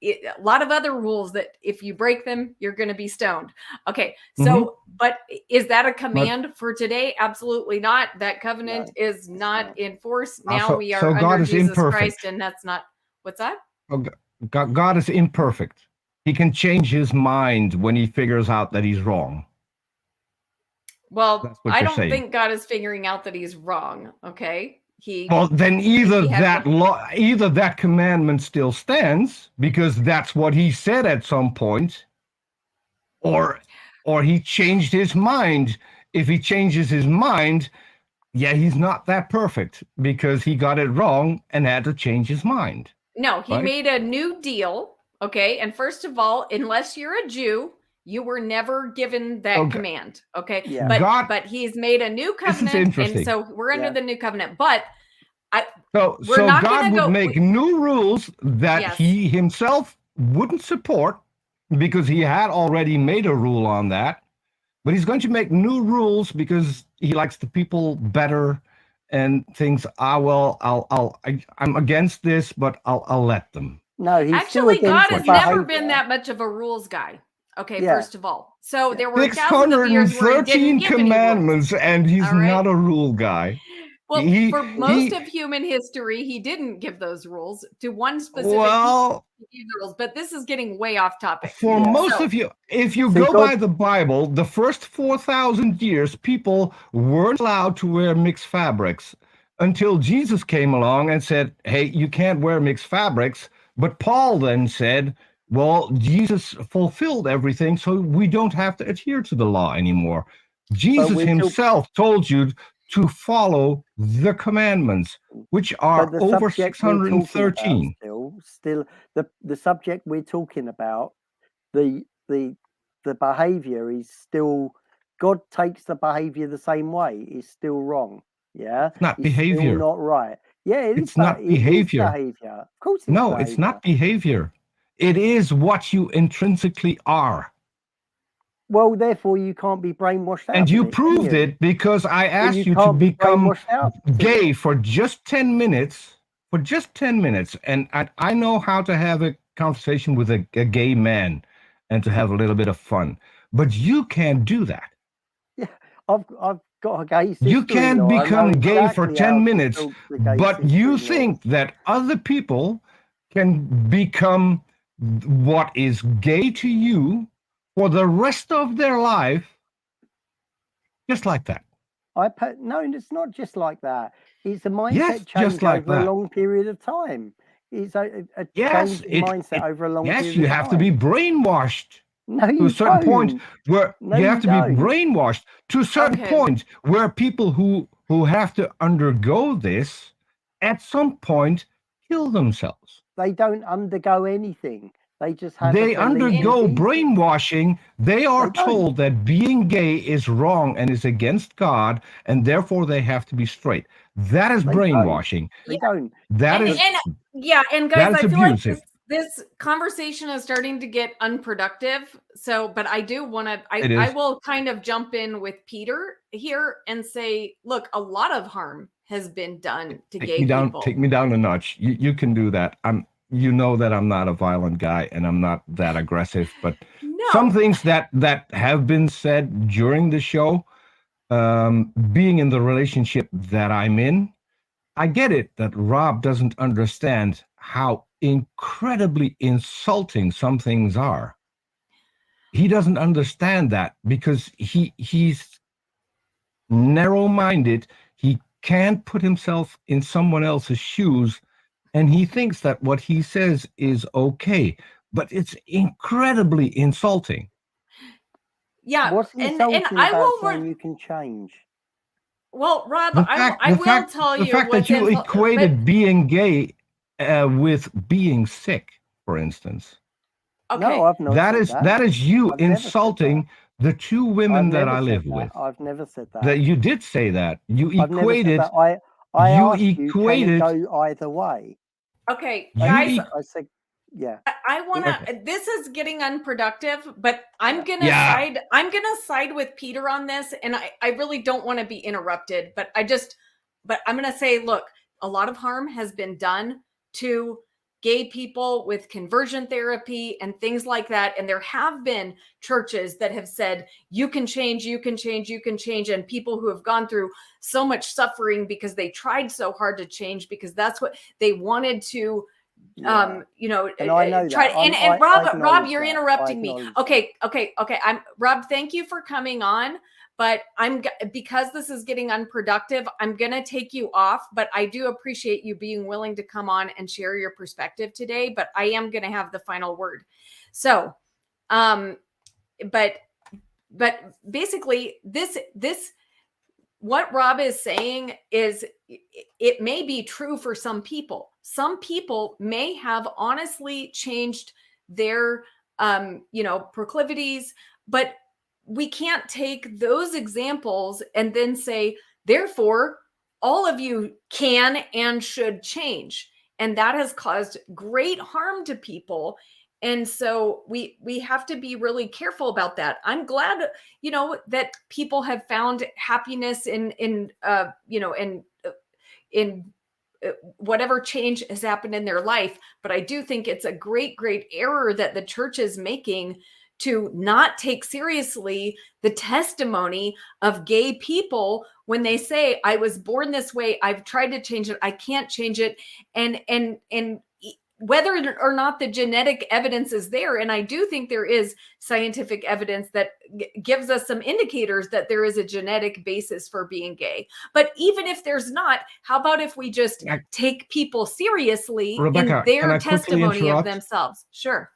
a lot of other rules that if you break them, you're going to be stoned. Okay. So, but is that a command for today? Absolutely not. That covenant is not in force. Now we are under God is Jesus imperfect. Christ, and that's not, what's that? God is imperfect. He can change his mind when he figures out that he's wrong. Well, I don't think God is figuring out that he's wrong. Okay. Then either that commandment still stands because that's what he said at some point, or he changed his mind. If he changes his mind, he's not that perfect because he got it wrong and had to change his mind. No, he made a new deal. Okay. And first of all, unless you're a Jew, you were never given that command. Okay. Yeah. But he's made a new covenant. And so we're under the new covenant. But so God would make new rules that he himself wouldn't support because he had already made a rule on that. But he's going to make new rules because he likes the people better and thinks, I'm against this, but I'll let them. No, he's actually God has never been that much of a rules guy. Okay, first of all. So there were 613 commandments, and he's not a rule guy. Well, for most of human history, he didn't give those rules to one specific rules, but this is getting way off topic. For most of you, if you go by the Bible, the first 4,000 years, people weren't allowed to wear mixed fabrics until Jesus came along and said, hey, you can't wear mixed fabrics. But Paul then said, well, Jesus fulfilled everything, so we don't have to adhere to the law anymore. Jesus himself told you to follow the commandments, which are over 613. Still, the subject we're talking about, the behavior is still, God takes the behavior the same way. It's still wrong. Yeah, it's not behavior. Still not right. Yeah, it's not behavior. Of course, it's no, it's not behavior. It is what you intrinsically are. Well, therefore, you can't be brainwashed out. And you proved it because I asked you to become gay for just 10 minutes. For just 10 minutes. And I know how to have a conversation with a gay man and to have a little bit of fun. But you can't do that. Yeah. I've got a gay sister. You can become gay for 10 minutes, but you think that other people can become what is gay to you for the rest of their life, just like that. No, it's not just like that. It's a mindset change over a long period of time. It's a change in mindset over a long period of time. Yes, you have to be brainwashed. No, you to a certain don't. point where you have to be brainwashed to a certain point where people who have to undergo this at some point kill themselves. They don't undergo anything. They just have they undergo brainwashing. They are told that being gay is wrong and is against God, and therefore they have to be straight. That is brainwashing. They don't. That is and guys, I feel abusive. like this conversation is starting to get unproductive. So, but I do want to, I will kind of jump in with Peter here and say, look, a lot of harm has been done to gay people. Take me down a notch. You can do that. You know that I'm not a violent guy and I'm not that aggressive, but some things that have been said during the show, being in the relationship that I'm in, I get it that Rob doesn't understand how incredibly insulting some things are. He doesn't understand that because he's narrow-minded. He can't put himself in someone else's shoes, and he thinks that what he says is okay, but it's incredibly insulting. Yeah, what's insulting I will saying you can change? Well, Rob, I will tell you the fact that you equated being gay with being sick, for instance. Okay. No, I've not said that is you insulting the two women that I live with. I've never said that. That you did say that. You equated. I asked you, can it go either way? Okay, guys. I said, yeah. I want to. This is getting unproductive, but I'm gonna side. I'm gonna side with Peter on this, and I really don't want to be interrupted. But I'm gonna say, look, a lot of harm has been done to gay people with conversion therapy and things like that. And there have been churches that have said, you can change, you can change, you can change. And people who have gone through so much suffering because they tried so hard to change because that's what they wanted to, and I know try. That. And Rob, you're interrupting me. Okay. Rob, thank you for coming on. But because this is getting unproductive, I'm going to take you off, but I do appreciate you being willing to come on and share your perspective today, but I am going to have the final word. So, but basically this, what Rob is saying is it may be true for some people. Some people may have honestly changed their, proclivities, but we can't take those examples and then say, therefore, all of you can and should change. And that has caused great harm to people. And so we have to be really careful about that. I'm glad, that people have found happiness in whatever change has happened in their life. But I do think it's a great, great error that the church is making to not take seriously the testimony of gay people when they say, I was born this way, I've tried to change it, I can't change it. And whether or not the genetic evidence is there, and I do think there is scientific evidence that gives us some indicators that there is a genetic basis for being gay. But even if there's not, how about if we just take people seriously, Rebecca, in their testimony of themselves? Sure.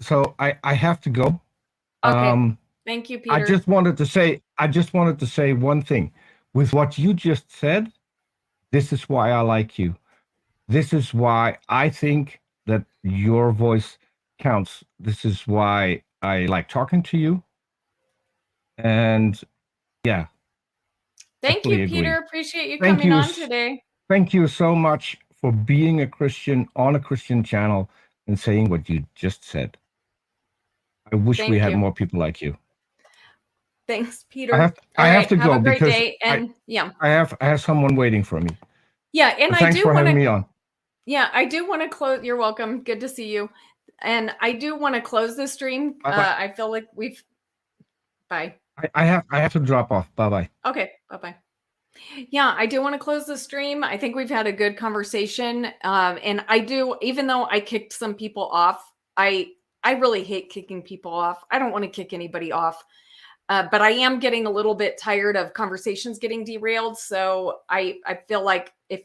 So I have to go. Okay. Thank you, Peter. I just wanted to say one thing. With what you just said, this is why I like you. This is why I think that your voice counts. This is why I like talking to you. And yeah. Thank you, Peter. Appreciate you coming on today. Thank you so much for being a Christian on a Christian channel and saying what you just said. I wish we had more people like you. Thanks, Peter. I have to go have a great because day. And I have someone waiting for me. Yeah, and so thanks for having me on. Yeah, I do want to close. You're welcome. Good to see you. And I do want to close the stream. I feel like bye. I have to drop off. Bye-bye. Okay, bye-bye. Yeah, I do want to close the stream. I think we've had a good conversation. And I do, even though I kicked some people off, I really hate kicking people off. I don't want to kick anybody off. But I am getting a little bit tired of conversations getting derailed. So I feel like if,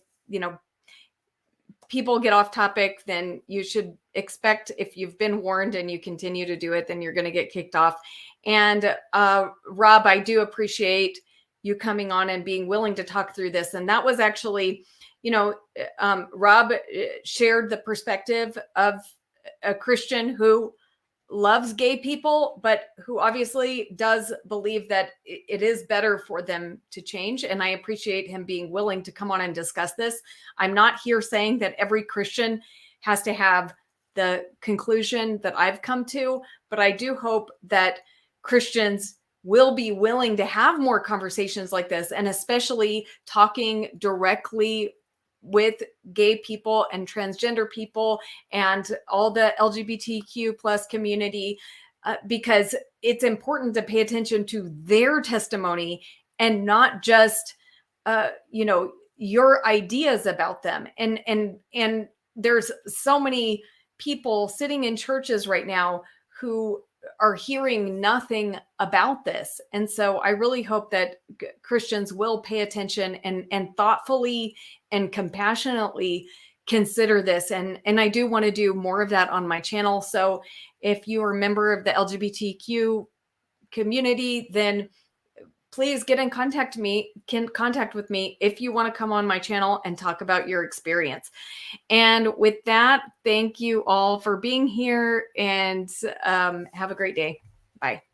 people get off topic, then you should expect, if you've been warned and you continue to do it, then you're going to get kicked off. And Rob, I do appreciate you coming on and being willing to talk through this. And that was actually, Rob shared the perspective of a Christian who loves gay people, but who obviously does believe that it is better for them to change. And I appreciate him being willing to come on and discuss this. I'm not here saying that every Christian has to have the conclusion that I've come to, but I do hope that Christians will be willing to have more conversations like this, and especially talking directly with gay people and transgender people and all the LGBTQ plus community, because it's important to pay attention to their testimony and not just, your ideas about them. And there's so many people sitting in churches right now who are hearing nothing about this. And so I really hope that Christians will pay attention and thoughtfully and compassionately consider this. And I do want to do more of that on my channel. So if you are a member of the LGBTQ community, then please get in contact with me if you want to come on my channel and talk about your experience. And with that, thank you all for being here, and have a great day. Bye.